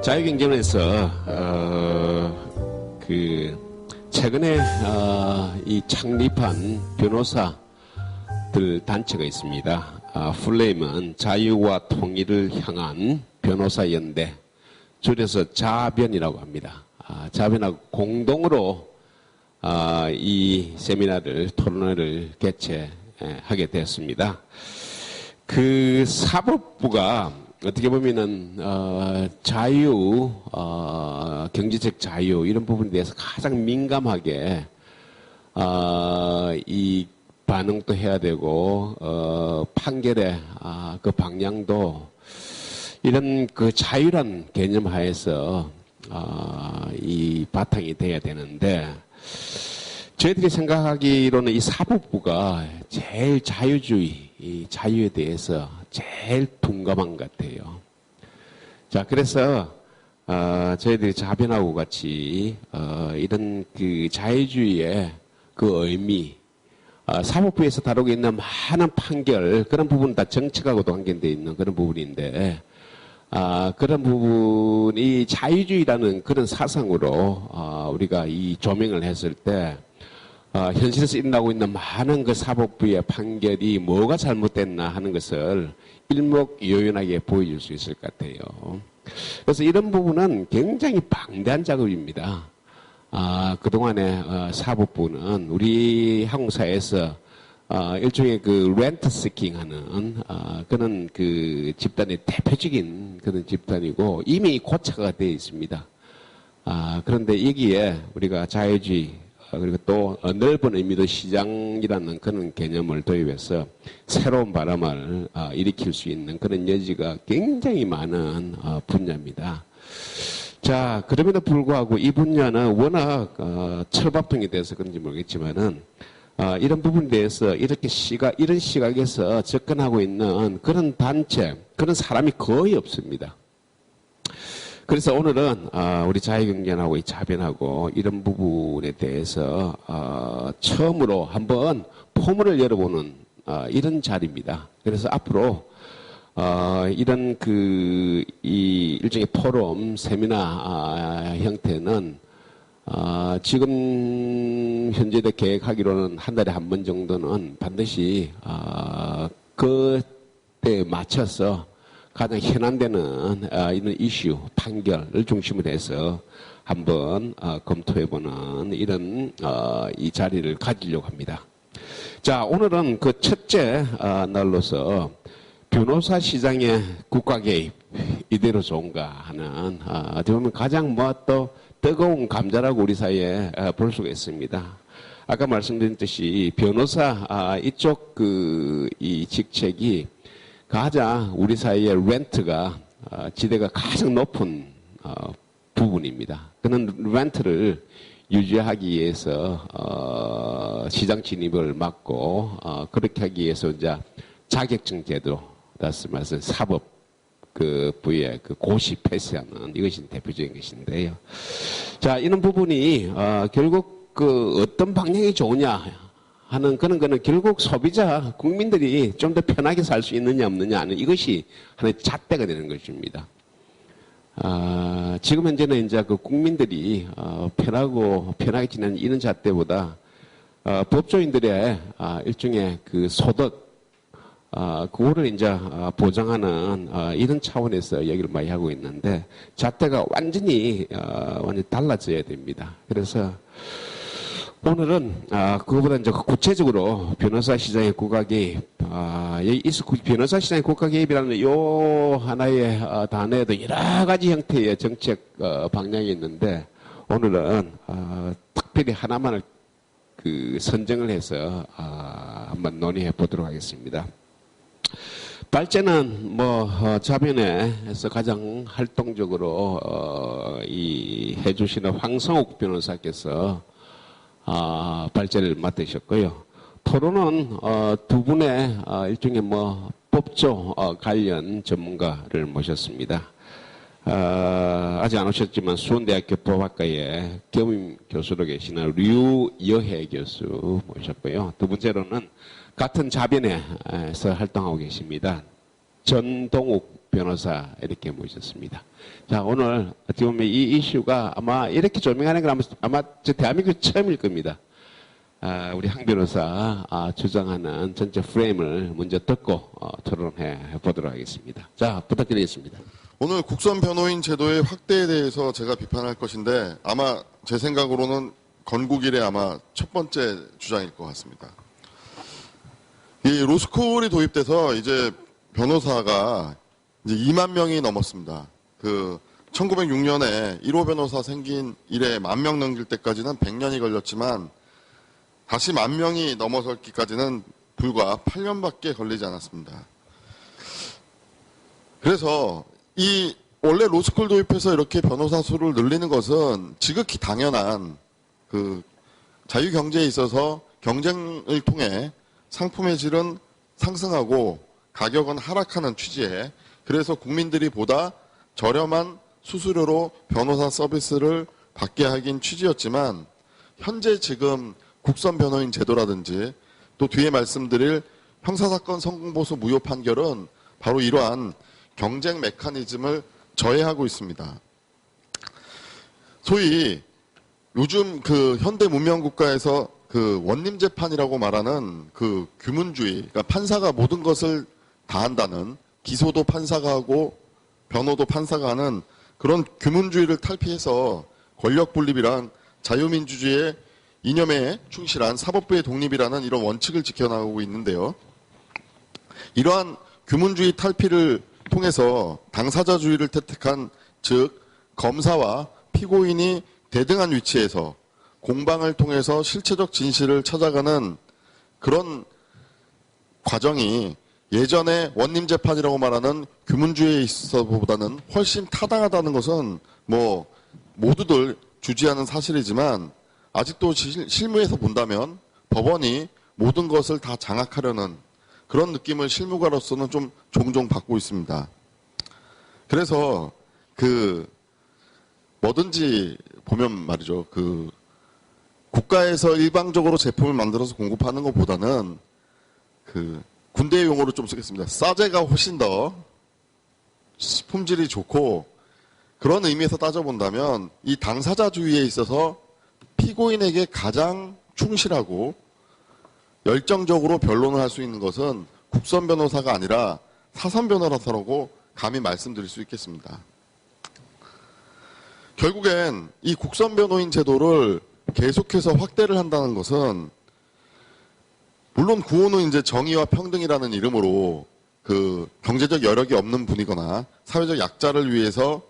자유경제론에서 최근에 이 창립한 변호사들 단체가 있습니다. 풀네임은 자유와 통일을 향한 변호사연대, 줄여서 자변이라고 합니다. 자변하고 공동으로 이 세미나를, 토론회를 개최하게 되었습니다. 그 사법부가 어떻게 보면은 자유, 경제적 자유 이런 부분에 대해서 가장 민감하게 이 반응도 해야 되고 판결의 그 방향도 이런 그 자유란 개념 하에서 이 바탕이 돼야 되는데, 저희들이 생각하기로는 이 사법부가 제일 자유주의, 이 자유에 대해서 제일 둔감한 것 같아요. 자, 그래서 저희들이 자변하고 같이 이런 그 자유주의의 그 의미, 사법부에서 다루고 있는 많은 판결, 그런 부분 다 정책하고도 관계되어 있는 그런 부분인데, 그런 부분이 자유주의라는 그런 사상으로 우리가 이 조명을 했을 때 현실에서 일어나고 있는 많은 그 사법부의 판결이 뭐가 잘못됐나 하는 것을 일목요연하게 보여줄 수 있을 것 같아요. 그래서 이런 부분은 굉장히 방대한 작업입니다. 그동안에 사법부는 우리 한국 사회에서 일종의 그 렌트 시킹 하는 그런 그 집단의 대표적인 그런 집단이고 이미 고착화가 되어 있습니다. 그런데 여기에 우리가 자유주의, 그리고 또 넓은 의미도 시장이라는 그런 개념을 도입해서 새로운 바람을 일으킬 수 있는 그런 여지가 굉장히 많은 분야입니다. 자, 그럼에도 불구하고 이 분야는 워낙 철밥통이 돼서 그런지 모르겠지만은 이런 부분에 대해서 이런 시각에서 접근하고 있는 그런 단체, 그런 사람이 거의 없습니다. 그래서 오늘은 우리 자유경제하고 이 자변하고 이런 부분에 대해서 처음으로 한번 포문을 열어보는 이런 자리입니다. 그래서 앞으로 이런 이 일종의 포럼, 세미나 형태는 지금 현재도 계획하기로는 한 달에 한 번 정도는 반드시 그때에 맞춰서 가장 현안되는 이런 이슈, 판결을 중심으로 해서 한번 검토해보는 이런 이 자리를 가지려고 합니다. 자, 오늘은 그 첫째 날로서 변호사 시장의 국가 개입 이대로 좋은가 하는 어떻게 보면 가장 또 뜨거운 감자라고 우리 사이에 볼 수가 있습니다. 아까 말씀드렸듯이 변호사 이쪽 이 직책이 가장 우리 사이의 렌트가 지대가 가장 높은 부분입니다. 그런 렌트를 유지하기 위해서 시장 진입을 막고 그렇게 하기 위해서 이제 자격증 제도, 다시 말해서 사법 부의 고시 폐쇄하는 이것이 대표적인 것인데요. 자, 이런 부분이 결국 어떤 방향이 좋으냐 하는 그런 거는 결국 소비자, 국민들이 좀 더 편하게 살 수 있느냐 없느냐 하는 이것이 하나의 잣대가 되는 것입니다. 지금 현재는 이제 국민들이 편하게 지내는 이런 잣대보다 법조인들의 일종의 소득, 그거를 이제 보장하는 이런 차원에서 얘기를 많이 하고 있는데, 잣대가 완전히 달라져야 됩니다. 그래서 오늘은 그거보다 이제 구체적으로 변호사 시장의 국가 개입, 변호사 시장의 국가 개입이라는 요 하나의 단어에도 여러 가지 형태의 정책 방향이 있는데, 오늘은 특별히 하나만을 선정을 해서 한번 논의해 보도록 하겠습니다. 발제는 자변에서 가장 활동적으로 해주시는 황성욱 변호사께서 발제를 맡으셨고요. 토론은 두 분의 일종의 법조 관련 전문가를 모셨습니다. 아직 안 오셨지만 수원대학교 법학과에 겸임 교수로 계시는 류여혜 교수 모셨고요. 두 번째로는 같은 자변에서 활동하고 계십니다. 전동욱 변호사 이렇게 모셨습니다. 자, 오늘 어떻게 보면 이 이슈가 아마 이렇게 조명하는 건 아마 저 대한민국 처음일 겁니다. 우리 황 변호사 주장하는 전체 프레임을 먼저 듣고 토론해 보도록 하겠습니다. 자, 부탁드리겠습니다. 오늘 국선 변호인 제도의 확대에 대해서 제가 비판할 것인데 아마 제 생각으로는 건국 이래 아마 첫 번째 주장일 것 같습니다. 이 로스쿨이 도입돼서 이제 변호사가 이제 2만 명이 넘었습니다. 1906년에 1호 변호사 생긴 이래 10,000명 넘길 때까지는 100년이 걸렸지만 다시 10,000명이 넘어설기까지는 불과 8년밖에 걸리지 않았습니다. 그래서 원래 로스쿨 도입해서 이렇게 변호사 수를 늘리는 것은 지극히 당연한 자유 경제에 있어서 경쟁을 통해 상품의 질은 상승하고 가격은 하락하는 취지에 그래서 국민들이 보다 저렴한 수수료로 변호사 서비스를 받게 하긴 취지였지만 현재 지금 국선 변호인 제도라든지 또 뒤에 말씀드릴 형사사건 성공보수 무효 판결은 바로 이러한 경쟁 메커니즘을 저해하고 있습니다. 소위 요즘 현대 문명 국가에서 원님 재판이라고 말하는 규문주의, 그러니까 판사가 모든 것을 다 한다는 기소도 판사가 하고 변호도 판사가 하는 그런 규문주의를 탈피해서 권력 분립이랑 자유민주주의의 이념에 충실한 사법부의 독립이라는 이런 원칙을 지켜나가고 있는데요. 이러한 규문주의 탈피를 통해서 당사자주의를 채택한 즉 검사와 피고인이 대등한 위치에서 공방을 통해서 실체적 진실을 찾아가는 그런 과정이 예전에 원님재판이라고 말하는 규문주의에 있어보다는 훨씬 타당하다는 것은 모두들 주지하는 사실이지만 아직도 실무에서 본다면 법원이 모든 것을 다 장악하려는 그런 느낌을 실무가로서는 좀 종종 받고 있습니다. 그래서 뭐든지 보면 말이죠. 국가에서 일방적으로 제품을 만들어서 공급하는 것보다는 군대 용어로 좀 쓰겠습니다. 싸제가 훨씬 더 품질이 좋고 그런 의미에서 따져본다면 이 당사자주의에 있어서 피고인에게 가장 충실하고 열정적으로 변론을 할 수 있는 것은 국선 변호사가 아니라 사선 변호사라고 감히 말씀드릴 수 있겠습니다. 결국엔 이 국선 변호인 제도를 계속해서 확대를 한다는 것은 물론 구호는 이제 정의와 평등이라는 이름으로 경제적 여력이 없는 분이거나 사회적 약자를 위해서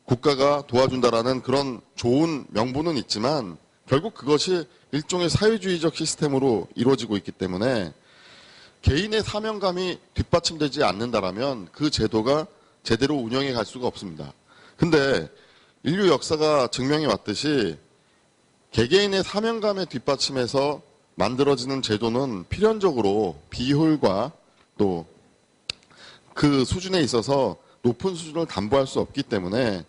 국가가 도와준다라는 그런 좋은 명분은 있지만 결국 그것이 일종의 사회주의적 시스템으로 이루어지고 있기 때문에 개인의 사명감이 뒷받침되지 않는다라면 그 제도가 제대로 운영해 갈 수가 없습니다. 근데 인류 역사가 증명해 왔듯이 개개인의 사명감에 뒷받침해서 만들어지는 제도는 필연적으로 비효율과 또 그 수준에 있어서 높은 수준을 담보할 수 없기 때문에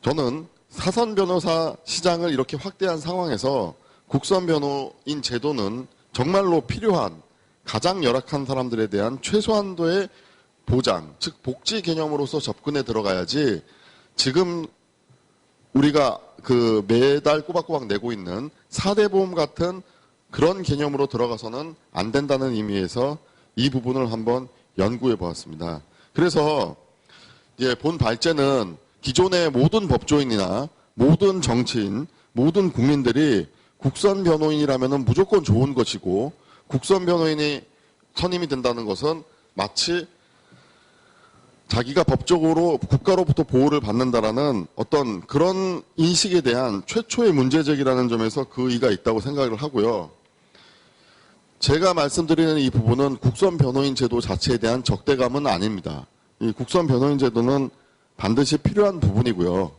저는 사선 변호사 시장을 이렇게 확대한 상황에서 국선 변호인 제도는 정말로 필요한 가장 열악한 사람들에 대한 최소한도의 보장, 즉 복지 개념으로서 접근해 들어가야지 지금 우리가 매달 꼬박꼬박 내고 있는 4대 보험 같은 그런 개념으로 들어가서는 안 된다는 의미에서 이 부분을 한번 연구해 보았습니다. 그래서 본 발제는 기존의 모든 법조인이나 모든 정치인, 모든 국민들이 국선 변호인이라면 무조건 좋은 것이고 국선 변호인이 선임이 된다는 것은 마치 자기가 법적으로 국가로부터 보호를 받는다라는 어떤 그런 인식에 대한 최초의 문제제기라는 점에서 그 의의가 있다고 생각을 하고요. 제가 말씀드리는 이 부분은 국선 변호인 제도 자체에 대한 적대감은 아닙니다. 이 국선 변호인 제도는 반드시 필요한 부분이고요.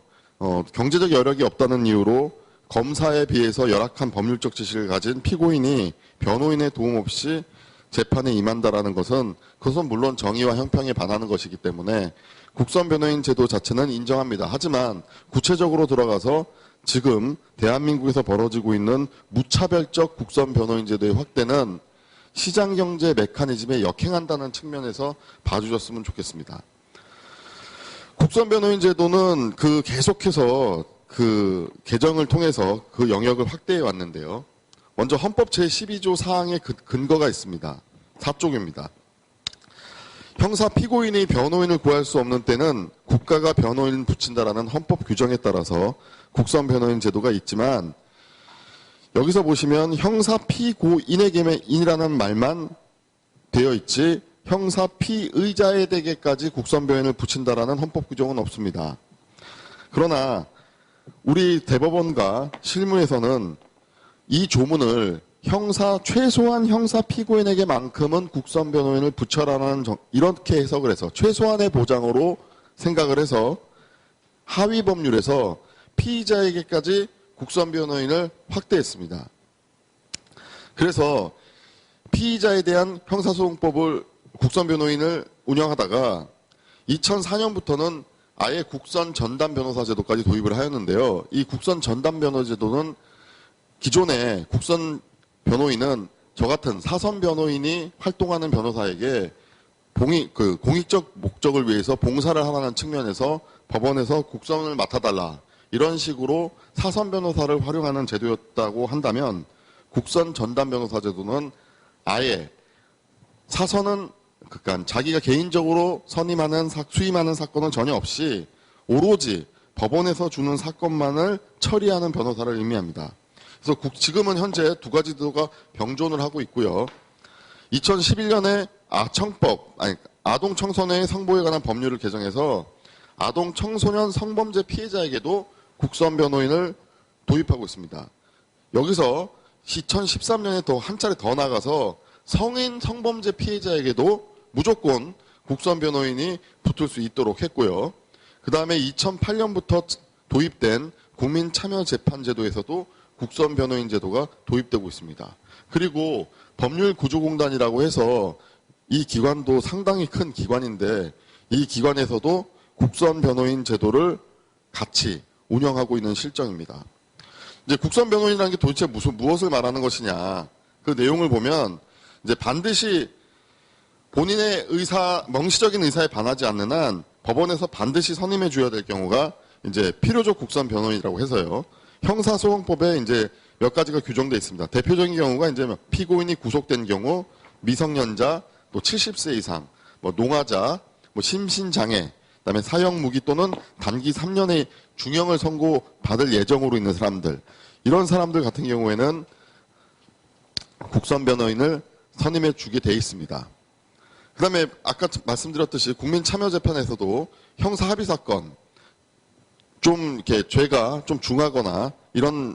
경제적 여력이 없다는 이유로 검사에 비해서 열악한 법률적 지식을 가진 피고인이 변호인의 도움 없이 재판에 임한다라는 것은 그것은 물론 정의와 형평에 반하는 것이기 때문에 국선 변호인 제도 자체는 인정합니다. 하지만 구체적으로 들어가서 지금 대한민국에서 벌어지고 있는 무차별적 국선 변호인 제도의 확대는 시장경제 메커니즘에 역행한다는 측면에서 봐주셨으면 좋겠습니다. 국선변호인 제도는 계속해서 개정을 통해서 그 영역을 확대해 왔는데요. 먼저 헌법 제12조 사항의 근거가 있습니다. 4쪽입니다. 형사 피고인이 변호인을 구할 수 없는 때는 국가가 변호인을 붙인다라는 헌법 규정에 따라서 국선 변호인 제도가 있지만, 여기서 보시면 형사 피고인에게인이라는 말만 되어 있지 형사 피의자에게까지 국선 변호인을 붙인다라는 헌법 규정은 없습니다. 그러나 우리 대법원과 실무에서는 이 조문을 최소한 형사 피고인에게만큼은 국선 변호인을 붙여라는 이렇게 해석을 해서 최소한의 보장으로 생각을 해서 하위 법률에서 피의자에게까지 국선 변호인을 확대했습니다. 그래서 피의자에 대한 형사소송법을 국선 변호인을 운영하다가 2004년부터는 아예 국선 전담 변호사 제도까지 도입을 하였는데요. 이 국선 전담 변호 제도는 기존의 국선 변호인은 저 같은 사선 변호인이 활동하는 변호사에게 공익적 목적을 위해서 봉사를 하라는 측면에서 법원에서 국선을 맡아달라, 이런 식으로 사선 변호사를 활용하는 제도였다고 한다면, 국선 전담 변호사 제도는 아예 사선은 그러니까 자기가 개인적으로 수임하는 사건은 전혀 없이 오로지 법원에서 주는 사건만을 처리하는 변호사를 의미합니다. 그래서 지금은 현재 두 가지 제도가 병존을 하고 있고요. 2011년에 아동 청소년의 성보호에 관한 법률을 개정해서 아동 청소년 성범죄 피해자에게도 국선 변호인을 도입하고 있습니다. 여기서 2013년에 한 차례 더 나가서 성인 성범죄 피해자에게도 무조건 국선 변호인이 붙을 수 있도록 했고요. 그 다음에 2008년부터 도입된 국민참여재판제도에서도 국선 변호인 제도가 도입되고 있습니다. 그리고 법률구조공단이라고 해서 이 기관도 상당히 큰 기관인데, 이 기관에서도 국선 변호인 제도를 같이 운영하고 있는 실정입니다. 이제 국선 변호인이라는 게 도대체 무엇을 말하는 것이냐, 그 내용을 보면 이제 반드시 본인의 명시적인 의사에 반하지 않는 한 법원에서 반드시 선임해 줘야 될 경우가 이제 필요적 국선 변호인이라고 해서요. 형사소송법에 이제 몇 가지가 규정되어 있습니다. 대표적인 경우가 이제 피고인이 구속된 경우, 미성년자, 또 70세 이상, 노화자, 심신장애, 그다음에 사형 무기 또는 단기 3년의 중형을 선고받을 예정으로 있는 사람들, 이런 사람들 같은 경우에는 국선 변호인을 선임해 주게 돼 있습니다. 그다음에 아까 말씀드렸듯이 국민참여재판에서도 형사 합의 사건, 좀 이렇게 죄가 좀 중하거나 이런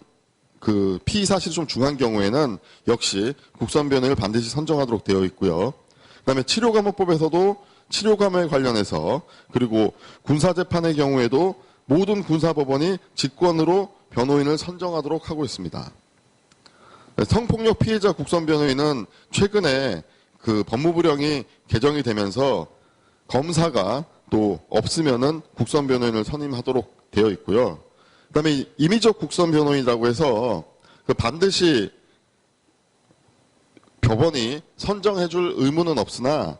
피의 사실이 좀 중한 경우에는 역시 국선 변호인을 반드시 선정하도록 되어 있고요. 그다음에 치료감호법에서도 치료감호에 관련해서, 그리고 군사재판의 경우에도 모든 군사법원이 직권으로 변호인을 선정하도록 하고 있습니다. 성폭력 피해자 국선 변호인은 최근에 법무부령이 개정이 되면서 검사가 또 없으면은 국선 변호인을 선임하도록 되어 있고요. 그다음에 임의적 국선 변호인이라고 해서 반드시 법원이 선정해줄 의무는 없으나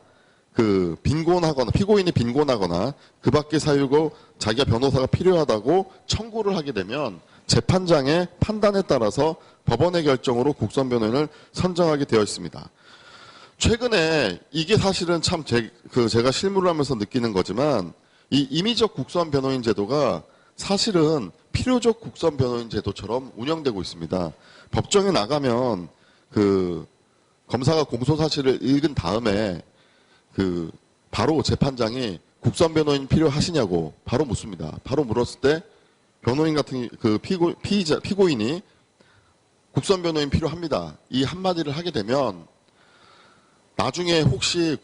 빈곤하거나 피고인이 빈곤하거나 그 밖의 사유고 자기가 변호사가 필요하다고 청구를 하게 되면 재판장의 판단에 따라서 법원의 결정으로 국선 변호인을 선정하게 되어 있습니다. 최근에 이게 사실은 참 제가 실무를 하면서 느끼는 거지만, 이 임의적 국선 변호인 제도가 사실은 필요적 국선 변호인 제도처럼 운영되고 있습니다. 법정에 나가면 검사가 공소 사실을 읽은 다음에 바로 재판장이 국선 변호인 필요하시냐고 바로 묻습니다. 바로 물었을 때 변호인 같은 피고인이 국선 변호인 필요합니다, 이 한마디를 하게 되면 나중에 혹시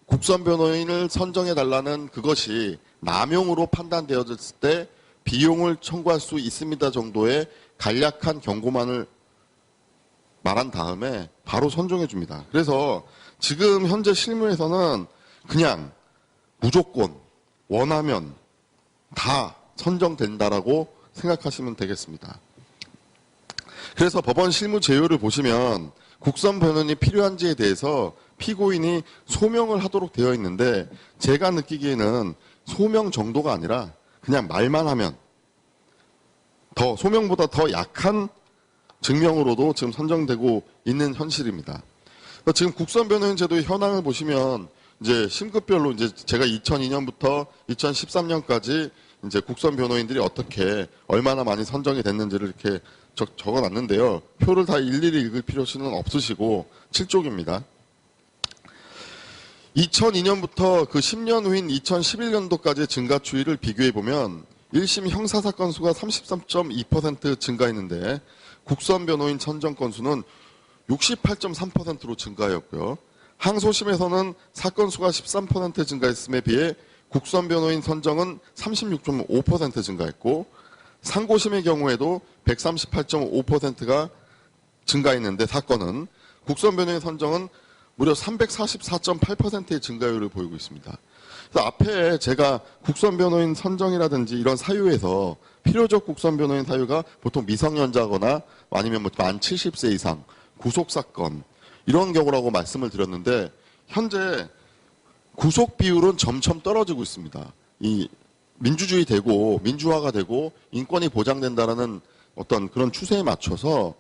국선 변호인을 선정해 달라는 그것이 남용으로 판단되어졌을 때 비용을 청구할 수 있습니다 정도의 간략한 경고만을 말한 다음에 바로 선정해 줍니다. 그래서 지금 현재 실무에서는 그냥 무조건 원하면 다 선정된다라고 생각하시면 되겠습니다. 그래서 법원 실무 제요를 보시면 국선 변호인이 필요한지에 대해서 피고인이 소명을 하도록 되어 있는데 제가 느끼기에는 소명 정도가 아니라 그냥 말만 하면 더 소명보다 더 약한 증명으로도 지금 선정되고 있는 현실입니다. 지금 국선 변호인 제도의 현황을 보시면 이제 심급별로 이제 제가 2002년부터 2013년까지 이제 국선 변호인들이 어떻게 얼마나 많이 선정이 됐는지를 이렇게 적어놨는데요. 표를 다 일일이 읽을 필요는 없으시고 7쪽입니다. 2002년부터 그 10년 후인 2011년도까지의 증가 추이를 비교해 보면 1심 형사사건 수가 33.2% 증가했는데 국선 변호인 선정 건수는 68.3%로 증가하였고요. 항소심에서는 사건 수가 13% 증가했음에 비해 국선 변호인 선정은 36.5% 증가했고 상고심의 경우에도 138.5%가 증가했는데 사건은 국선 변호인 선정은 무려 344.8%의 증가율을 보이고 있습니다. 그래서 앞에 제가 국선 변호인 선정이라든지 이런 사유에서 필요적 국선 변호인 사유가 보통 미성년자거나 아니면 뭐 만 70세 이상, 구속사건 이런 경우라고 말씀을 드렸는데 현재 구속 비율은 점점 떨어지고 있습니다. 이 민주주의 되고 민주화가 되고 인권이 보장된다라는 어떤 그런 추세에 맞춰서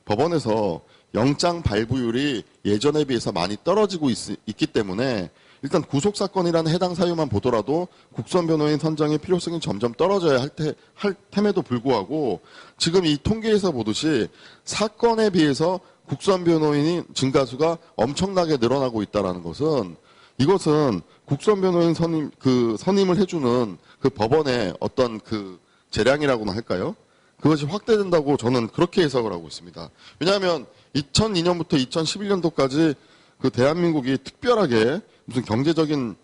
법원에서 영장 발부율이 예전에 비해서 많이 떨어지고 있기 때문에 일단 구속사건이라는 해당 사유만 보더라도 국선 변호인 선정의 필요성이 점점 떨어져야 할 템에도 불구하고 지금 이 통계에서 보듯이 사건에 비해서 국선 변호인이 증가수가 엄청나게 늘어나고 있다는 것은 이것은 국선 변호인 선임을 해주는 그 법원의 어떤 그 재량이라고나 할까요? 그것이 확대된다고 저는 그렇게 해석을 하고 있습니다. 왜냐하면 2002년부터 2011년도까지 그 대한민국이 특별하게 무슨 경제적인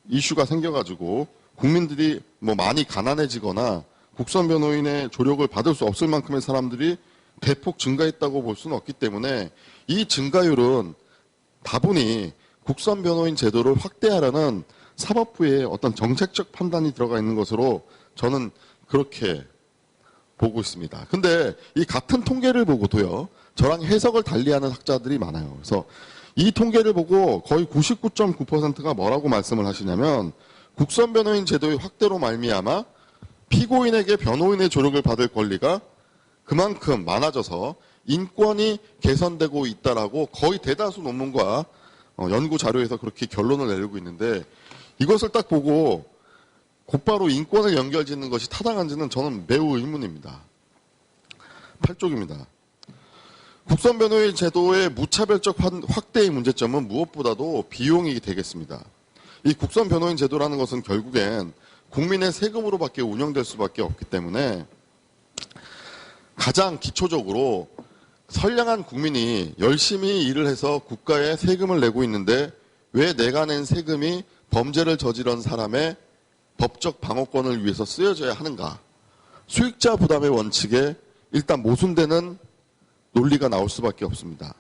이슈가 생겨가지고 국민들이 뭐 많이 가난해지거나 국선 변호인의 조력을 받을 수 없을 만큼의 사람들이 대폭 증가했다고 볼 수는 없기 때문에 이 증가율은 다분히 국선 변호인 제도를 확대하라는 사법부의 어떤 정책적 판단이 들어가 있는 것으로 저는 그렇게 보고 있습니다. 근데 이 같은 통계를 보고도요, 저랑 해석을 달리하는 학자들이 많아요. 그래서 이 통계를 보고 거의 99.9%가 뭐라고 말씀을 하시냐면 국선 변호인 제도의 확대로 말미암아 피고인에게 변호인의 조력을 받을 권리가 그만큼 많아져서 인권이 개선되고 있다라고 거의 대다수 논문과 연구 자료에서 그렇게 결론을 내리고 있는데 이것을 딱 보고 곧바로 인권을 연결짓는 것이 타당한지는 저는 매우 의문입니다. 8쪽입니다. 국선 변호인 제도의 무차별적 확대의 문제점은 무엇보다도 비용이 되겠습니다. 이 국선 변호인 제도라는 것은 결국엔 국민의 세금으로밖에 운영될 수밖에 없기 때문에 가장 기초적으로 선량한 국민이 열심히 일을 해서 국가에 세금을 내고 있는데 왜 내가 낸 세금이 범죄를 저지른 사람의 법적 방어권을 위해서 쓰여져야 하는가? 수익자 부담의 원칙에 일단 모순되는 논리가 나올 수밖에 없습니다.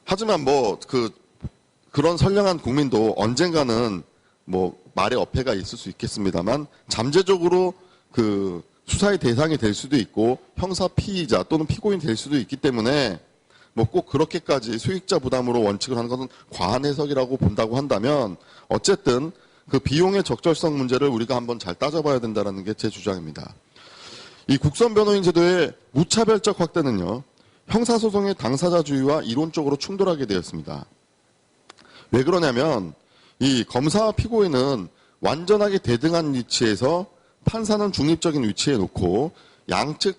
하지만 그런 선량한 국민도 언젠가는 말의 어폐가 있을 수 있겠습니다만 잠재적으로 수사의 대상이 될 수도 있고 형사 피의자 또는 피고인 될 수도 있기 때문에 꼭 그렇게까지 수익자 부담으로 원칙을 하는 것은 과한 해석이라고 본다고 한다면 어쨌든 그 비용의 적절성 문제를 우리가 한번 잘 따져봐야 된다는 게 제 주장입니다. 이 국선 변호인 제도의 무차별적 확대는요, 형사소송의 당사자주의와 이론적으로 충돌하게 되었습니다. 왜 그러냐면 이 검사와 피고인은 완전하게 대등한 위치에서 판사는 중립적인 위치에 놓고 양측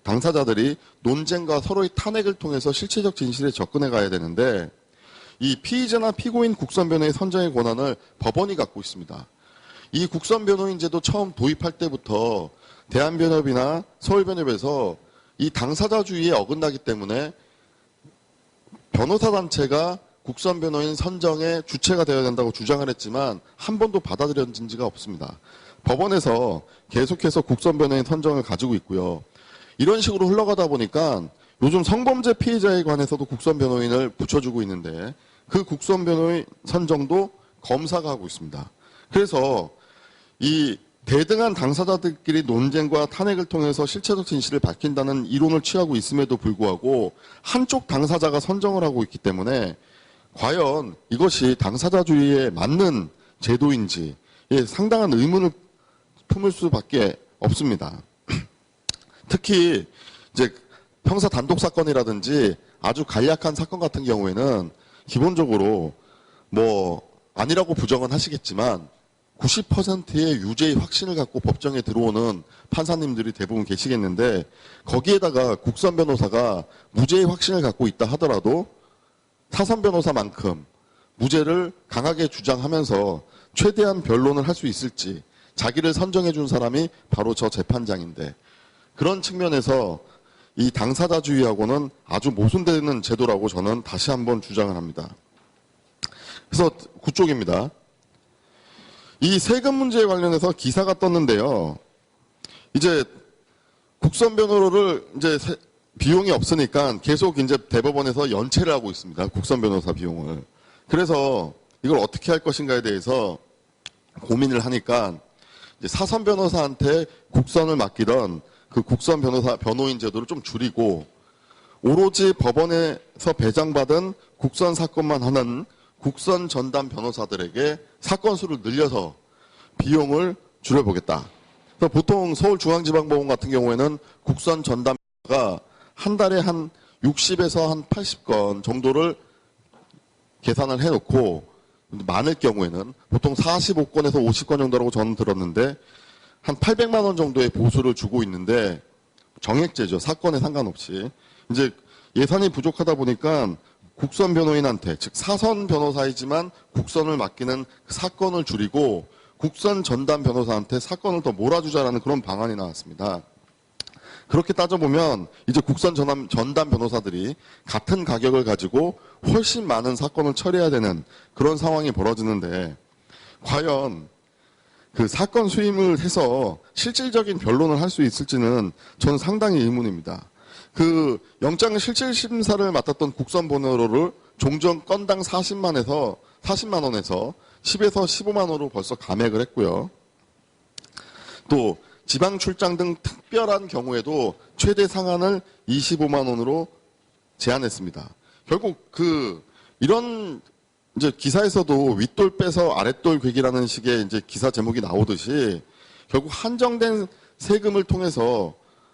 당사자들이 논쟁과 서로의 탄핵을 통해서 실체적 진실에 접근해 가야 되는데 이 피의자나 피고인 국선 변호의 선정의 권한을 법원이 갖고 있습니다. 이 국선 변호인 제도 처음 도입할 때부터 대한변협이나 서울변협에서 이 당사자주의에 어긋나기 때문에 변호사 단체가 국선 변호인 선정의 주체가 되어야 된다고 주장을 했지만 한 번도 받아들여진 지가 없습니다. 법원에서 계속해서 국선 변호인 선정을 가지고 있고요. 이런 식으로 흘러가다 보니까 요즘 성범죄 피해자에 관해서도 국선 변호인을 붙여주고 있는데 그 국선 변호인 선정도 검사가 하고 있습니다. 그래서 이 대등한 당사자들끼리 논쟁과 탄핵을 통해서 실체적 진실을 밝힌다는 이론을 취하고 있음에도 불구하고 한쪽 당사자가 선정을 하고 있기 때문에 과연 이것이 당사자주의에 맞는 제도인지 상당한 의문을 품을 수밖에 없습니다. 특히 이제 형사 단독 사건이라든지 아주 간략한 사건 같은 경우에는 기본적으로 뭐 아니라고 부정은 하시겠지만 90%의 유죄의 확신을 갖고 법정에 들어오는 판사님들이 대부분 계시겠는데 거기에다가 국선 변호사가 무죄의 확신을 갖고 있다 하더라도 사선 변호사만큼 무죄를 강하게 주장하면서 최대한 변론을 할 수 있을지 자기를 선정해 준 사람이 바로 저 재판장인데 그런 측면에서 이 당사자주의하고는 아주 모순되는 제도라고 저는 다시 한번 주장을 합니다. 그래서 9쪽입니다. 이 세금 문제에 관련해서 기사가 떴는데요. 이제 국선 변호를 이제 비용이 없으니까 계속 이제 대법원에서 연체를 하고 있습니다. 국선 변호사 비용을. 그래서 이걸 어떻게 할 것인가에 대해서 고민을 하니까 이제 사선 변호사한테 국선을 맡기던 그 국선 변호인 제도를 좀 줄이고 오로지 법원에서 배정받은 국선 사건만 하는 국선 전담 변호사들에게 사건 수를 늘려서 비용을 줄여보겠다. 그래서 보통 서울중앙지방법원 같은 경우에는 국선 전담가 한 달에 한 60에서 한 80건 정도를 계산을 해놓고 많을 경우에는 보통 45건에서 50건 정도라고 저는 들었는데 한 800만 원 정도의 보수를 주고 있는데 정액제죠. 사건에 상관없이. 이제 예산이 부족하다 보니까 국선 변호인한테 즉 사선 변호사이지만 국선을 맡기는 사건을 줄이고 국선 전담 변호사한테 사건을 더 몰아주자라는 그런 방안이 나왔습니다. 그렇게 따져보면 이제 국선 전담 변호사들이 같은 가격을 가지고 훨씬 많은 사건을 처리해야 되는 그런 상황이 벌어지는데 과연 그 사건 수임을 해서 실질적인 변론을 할 수 있을지는 저는 상당히 의문입니다. 그 영장 실질 심사를 맡았던 국선 변호를 종전 건당 40만 원에서 10에서 15만 원으로 벌써 감액을 했고요. 또 지방 출장 등 특별한 경우에도 최대 상한을 25만 원으로 제한했습니다. 결국 이런 이제 기사에서도 윗돌 빼서 아랫돌 괴기라는 식의 이제 기사 제목이 나오듯이 결국 한정된 세금을 통해서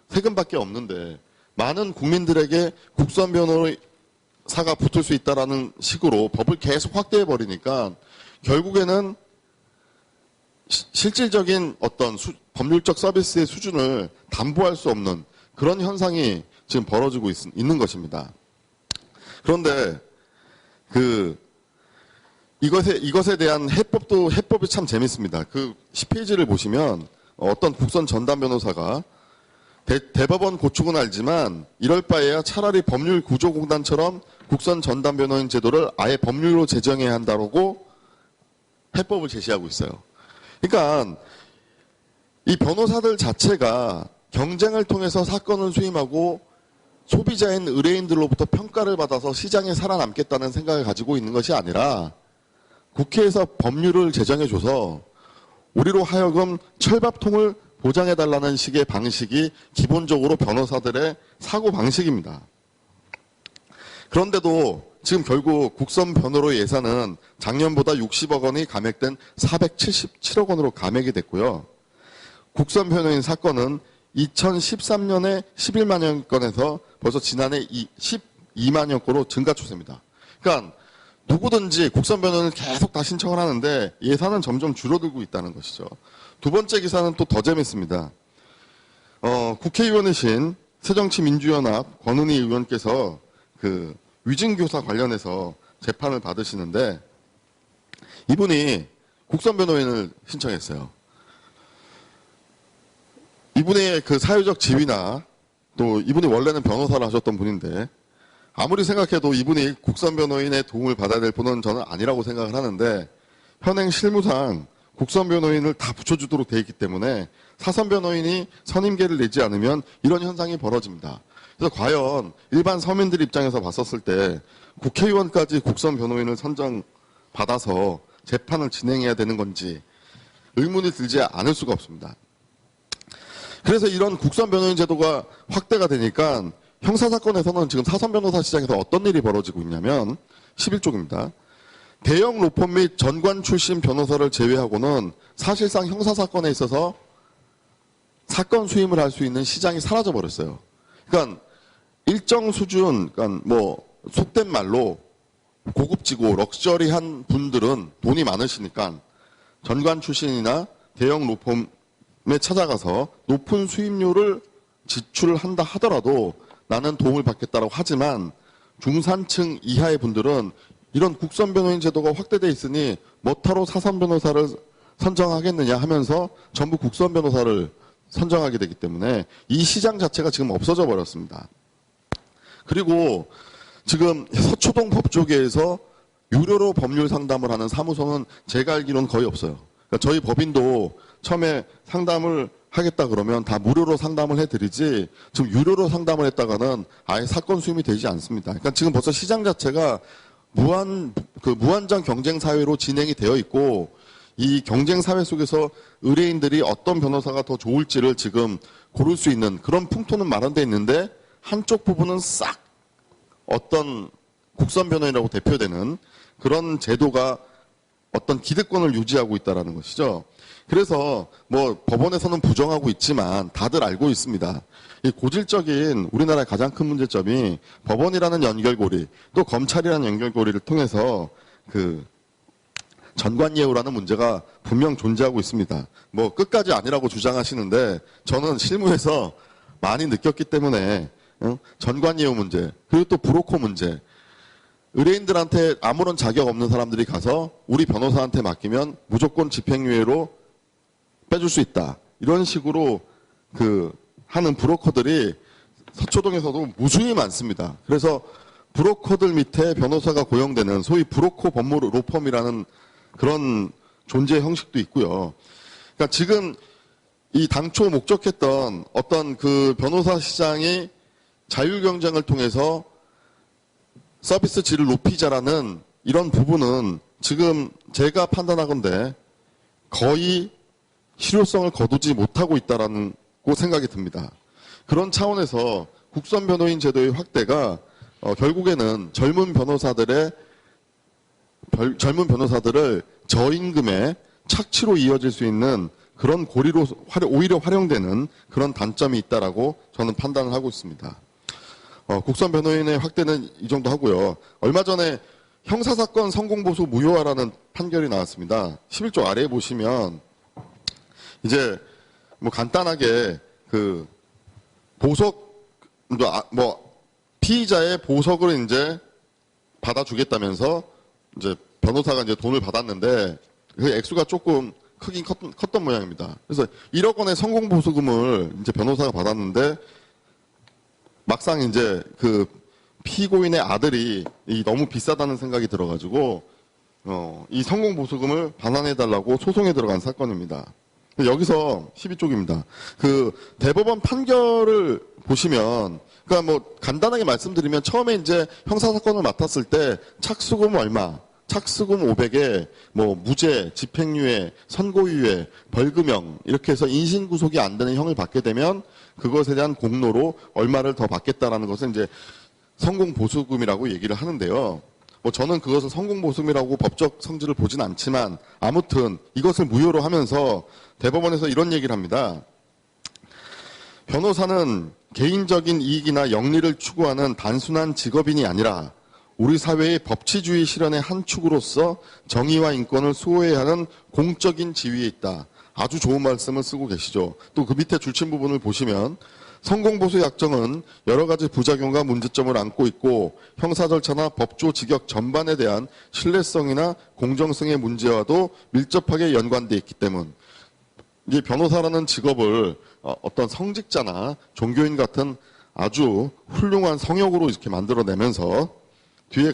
세금밖에 없는데 많은 국민들에게 국선 변호사가 붙을 수 있다라는 식으로 법을 계속 확대해 버리니까 결국에는 실질적인 어떤 법률적 서비스의 수준을 담보할 수 없는 그런 현상이 지금 벌어지고 있는 것입니다. 그런데 이것에 대한 해법이 참 재밌습니다. 그 10페이지를 보시면 어떤 국선 전담 변호사가 대법원 고충은 알지만 이럴 바에야 차라리 법률구조공단처럼 국선 전담 변호인 제도를 아예 법률로 제정해야 한다고 해법을 제시하고 있어요. 그러니까 이 변호사들 자체가 경쟁을 통해서 사건을 수임하고 소비자인 의뢰인들로부터 평가를 받아서 시장에 살아남겠다는 생각을 가지고 있는 것이 아니라 국회에서 법률을 제정해줘서 우리로 하여금 철밥통을 보장해달라는 식의 방식이 기본적으로 변호사들의 사고방식입니다. 그런데도 지금 결국 국선 변호로 예산은 작년보다 60억 원이 감액된 477억 원으로 감액이 됐고요. 국선 변호인 사건은 2013년에 11만여 건에서 벌써 지난해 12만여 건으로 증가 추세입니다. 그러니까 누구든지 국선 변호인을 계속 다 신청을 하는데 예산은 점점 줄어들고 있다는 것이죠. 두 번째 기사는 또 더 재밌습니다. 국회의원이신 새정치민주연합 권은희 의원께서 그 위증교사 관련해서 재판을 받으시는데 이분이 국선 변호인을 신청했어요. 이분의 그 사회적 지위나 또 이분이 원래는 변호사를 하셨던 분인데 아무리 생각해도 이분이 국선 변호인의 도움을 받아야 될 분은 저는 아니라고 생각을 하는데 현행 실무상 국선 변호인을 다 붙여주도록 되어 있기 때문에 사선 변호인이 선임계를 내지 않으면 이런 현상이 벌어집니다. 그래서 과연 일반 서민들 입장에서 봤었을 때 국회의원까지 국선 변호인을 선정받아서 재판을 진행해야 되는 건지 의문이 들지 않을 수가 없습니다. 그래서 이런 국선 변호인 제도가 확대가 되니까 형사사건에서는 지금 사선 변호사 시장에서 어떤 일이 벌어지고 있냐면 11쪽입니다. 대형 로펌 및 전관 출신 변호사를 제외하고는 사실상 형사사건에 있어서 사건 수임을 할 수 있는 시장이 사라져 버렸어요. 그러니까 일정 수준, 그러니까 뭐 속된 말로 고급지고 럭셔리한 분들은 돈이 많으시니까 전관 출신이나 대형 로펌에 찾아가서 높은 수임료를 지출을 한다 하더라도 나는 도움을 받겠다라고 하지만 중산층 이하의 분들은 이런 국선 변호인 제도가 확대돼 있으니 뭐타로 사선 변호사를 선정하겠느냐 하면서 전부 국선 변호사를 선정하게 되기 때문에 이 시장 자체가 지금 없어져 버렸습니다. 그리고 지금 서초동 법조계에서 유료로 법률 상담을 하는 사무소는 제가 알기로는 거의 없어요. 그러니까 저희 법인도 처음에 상담을 하겠다 그러면 다 무료로 상담을 해드리지 지금 유료로 상담을 했다가는 아예 사건 수임이 되지 않습니다. 그러니까 지금 벌써 시장 자체가 무한정 경쟁 사회로 진행이 되어 있고 이 경쟁 사회 속에서 의뢰인들이 어떤 변호사가 더 좋을지를 지금 고를 수 있는 그런 풍토는 마련되어 있는데 한쪽 부분은 싹 어떤 국선 변호인이라고 대표되는 그런 제도가 어떤 기득권을 유지하고 있다는 것이죠. 그래서 뭐 법원에서는 부정하고 있지만 다들 알고 있습니다. 이 고질적인 우리나라의 가장 큰 문제점이 법원이라는 연결고리 또 검찰이라는 연결고리를 통해서 그 전관예우라는 문제가 분명 존재하고 있습니다. 뭐 끝까지 아니라고 주장하시는데 저는 실무에서 많이 느꼈기 때문에 전관예우 문제 그리고 또 브로커 문제 의뢰인들한테 아무런 자격 없는 사람들이 가서 우리 변호사한테 맡기면 무조건 집행유예로 빼줄 수 있다. 이런 식으로 하는 브로커들이 서초동에서도 무수히 많습니다. 그래서 브로커들 밑에 변호사가 고용되는 소위 브로커 법무 로펌이라는 그런 존재 형식도 있고요. 그러니까 지금 이 당초 목적했던 어떤 그 변호사 시장이 자율 경쟁을 통해서 서비스 질을 높이자라는 이런 부분은 지금 제가 판단하건대 거의 실효성을 거두지 못하고 있다라고 생각이 듭니다. 그런 차원에서 국선 변호인 제도의 확대가 결국에는 젊은 변호사들을 저임금의 착취로 이어질 수 있는 그런 고리로 오히려 활용되는 그런 단점이 있다라고 저는 판단을 하고 있습니다. 국선 변호인의 확대는 이 정도 하고요. 얼마 전에 형사사건 성공보수 무효화라는 판결이 나왔습니다. 11조 아래에 보시면 이제 뭐 간단하게 그 보석 피의자의 보석을 이제 받아주겠다면서 이제 변호사가 이제 돈을 받았는데 그 액수가 조금 크긴 컸던 모양입니다. 그래서 1억 원의 성공보수금을 이제 변호사가 받았는데 막상 이제 그 피고인의 아들이 너무 비싸다는 생각이 들어가지고 이 성공보수금을 반환해달라고 소송에 들어간 사건입니다. 여기서 12쪽입니다. 그 대법원 판결을 보시면 그러니까 뭐 간단하게 말씀드리면 처음에 이제 형사사건을 맡았을 때 착수금 얼마, 착수금 500에 뭐 무죄, 집행유예, 선고유예, 벌금형 이렇게 해서 인신구속이 안 되는 형을 받게 되면 그것에 대한 공로로 얼마를 더 받겠다라는 것을 이제 성공보수금이라고 얘기를 하는데요. 뭐 저는 그것을 성공보수금이라고 법적 성질을 보진 않지만 아무튼 이것을 무효로 하면서 대법원에서 이런 얘기를 합니다. 변호사는 개인적인 이익이나 영리를 추구하는 단순한 직업인이 아니라 우리 사회의 법치주의 실현의 한 축으로서 정의와 인권을 수호해야 하는 공적인 지위에 있다. 아주 좋은 말씀을 쓰고 계시죠. 또 그 밑에 줄친 부분을 보시면 성공보수 약정은 여러 가지 부작용과 문제점을 안고 있고 형사 절차나 법조 직역 전반에 대한 신뢰성이나 공정성의 문제와도 밀접하게 연관되어 있기 때문 이 변호사라는 직업을 어떤 성직자나 종교인 같은 아주 훌륭한 성역으로 이렇게 만들어내면서 뒤에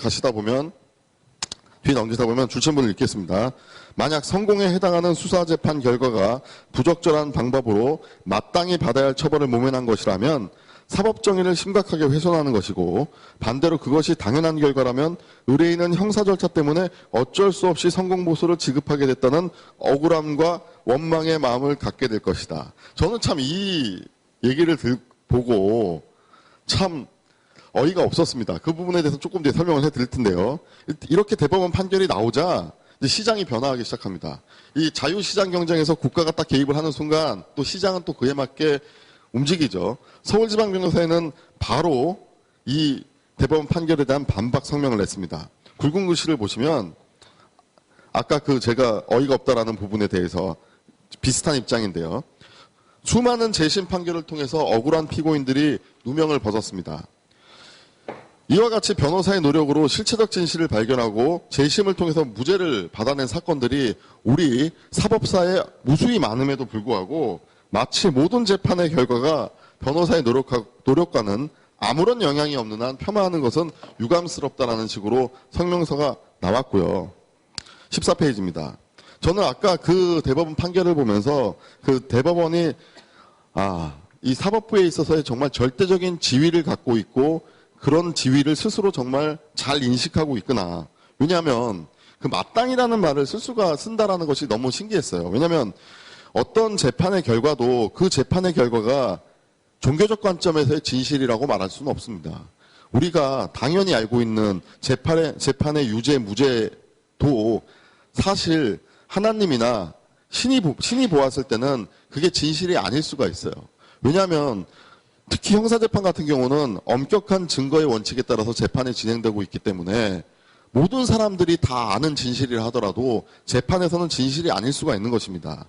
넘기다 보면 줄침부를 읽겠습니다. 만약 성공에 해당하는 수사재판 결과가 부적절한 방법으로 마땅히 받아야 할 처벌을 모면한 것이라면 사법정의를 심각하게 훼손하는 것이고 반대로 그것이 당연한 결과라면 의뢰인은 형사 절차 때문에 어쩔 수 없이 성공보수를 지급하게 됐다는 억울함과 원망의 마음을 갖게 될 것이다. 저는 참 이 얘기를 보고 참 어이가 없었습니다. 그 부분에 대해서 조금 뒤에 설명을 해드릴 텐데요. 이렇게 대법원 판결이 나오자 이제 시장이 변화하기 시작합니다. 이 자유시장 경쟁에서 국가가 딱 개입을 하는 순간 또 시장은 또 그에 맞게 움직이죠. 서울지방변호사회는 바로 이 대법원 판결에 대한 반박 성명을 냈습니다. 굵은 글씨를 보시면 아까 그 제가 어이가 없다라는 부분에 대해서 비슷한 입장인데요. 수많은 재심 판결을 통해서 억울한 피고인들이 누명을 벗었습니다. 이와 같이 변호사의 노력으로 실체적 진실을 발견하고 재심을 통해서 무죄를 받아낸 사건들이 우리 사법사에 무수히 많음에도 불구하고 마치 모든 재판의 결과가 변호사의 노력과는 아무런 영향이 없는 한 폄하하는 것은 유감스럽다라는 식으로 성명서가 나왔고요. 14페이지입니다. 저는 아까 그 대법원 판결을 보면서 그 대법원이 이 사법부에 있어서의 정말 절대적인 지위를 갖고 있고 그런 지위를 스스로 정말 잘 인식하고 있구나. 왜냐하면 그 마땅이라는 말을 쓴다라는 것이 너무 신기했어요. 왜냐하면 어떤 재판의 결과도 그 재판의 결과가 종교적 관점에서의 진실이라고 말할 수는 없습니다. 우리가 당연히 알고 있는 재판의 유죄, 무죄도 사실 하나님이나 신이 보았을 때는 그게 진실이 아닐 수가 있어요. 왜냐하면 특히 형사재판 같은 경우는 엄격한 증거의 원칙에 따라서 재판이 진행되고 있기 때문에 모든 사람들이 다 아는 진실이라 하더라도 재판에서는 진실이 아닐 수가 있는 것입니다.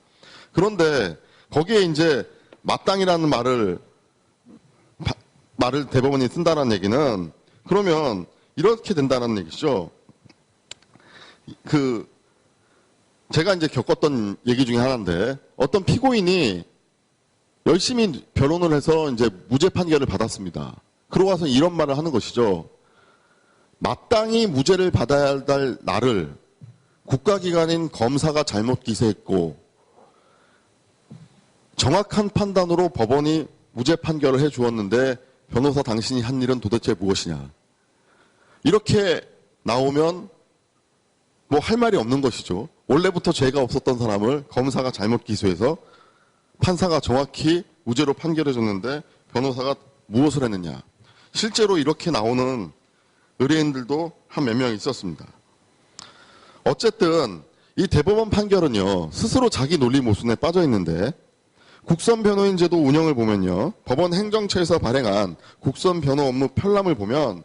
그런데 거기에 이제 마땅이라는 말을 대법원이 쓴다는 얘기는 그러면 이렇게 된다는 얘기죠. 제가 이제 겪었던 얘기 중에 하나인데 어떤 피고인이 열심히 변론을 해서 이제 무죄 판결을 받았습니다. 그러고 와서 이런 말을 하는 것이죠. 마땅히 무죄를 받아야 할 나를 국가기관인 검사가 잘못 기소했고 정확한 판단으로 법원이 무죄 판결을 해주었는데 변호사 당신이 한 일은 도대체 무엇이냐. 이렇게 나오면 뭐 할 말이 없는 것이죠. 원래부터 죄가 없었던 사람을 검사가 잘못 기소해서 판사가 정확히 무죄로 판결해줬는데 변호사가 무엇을 했느냐. 실제로 이렇게 나오는 의뢰인들도 한 몇 명 있었습니다. 어쨌든 이 대법원 판결은요. 스스로 자기 논리 모순에 빠져 있는데 국선 변호인 제도 운영을 보면요. 법원 행정처에서 발행한 국선 변호 업무 편람을 보면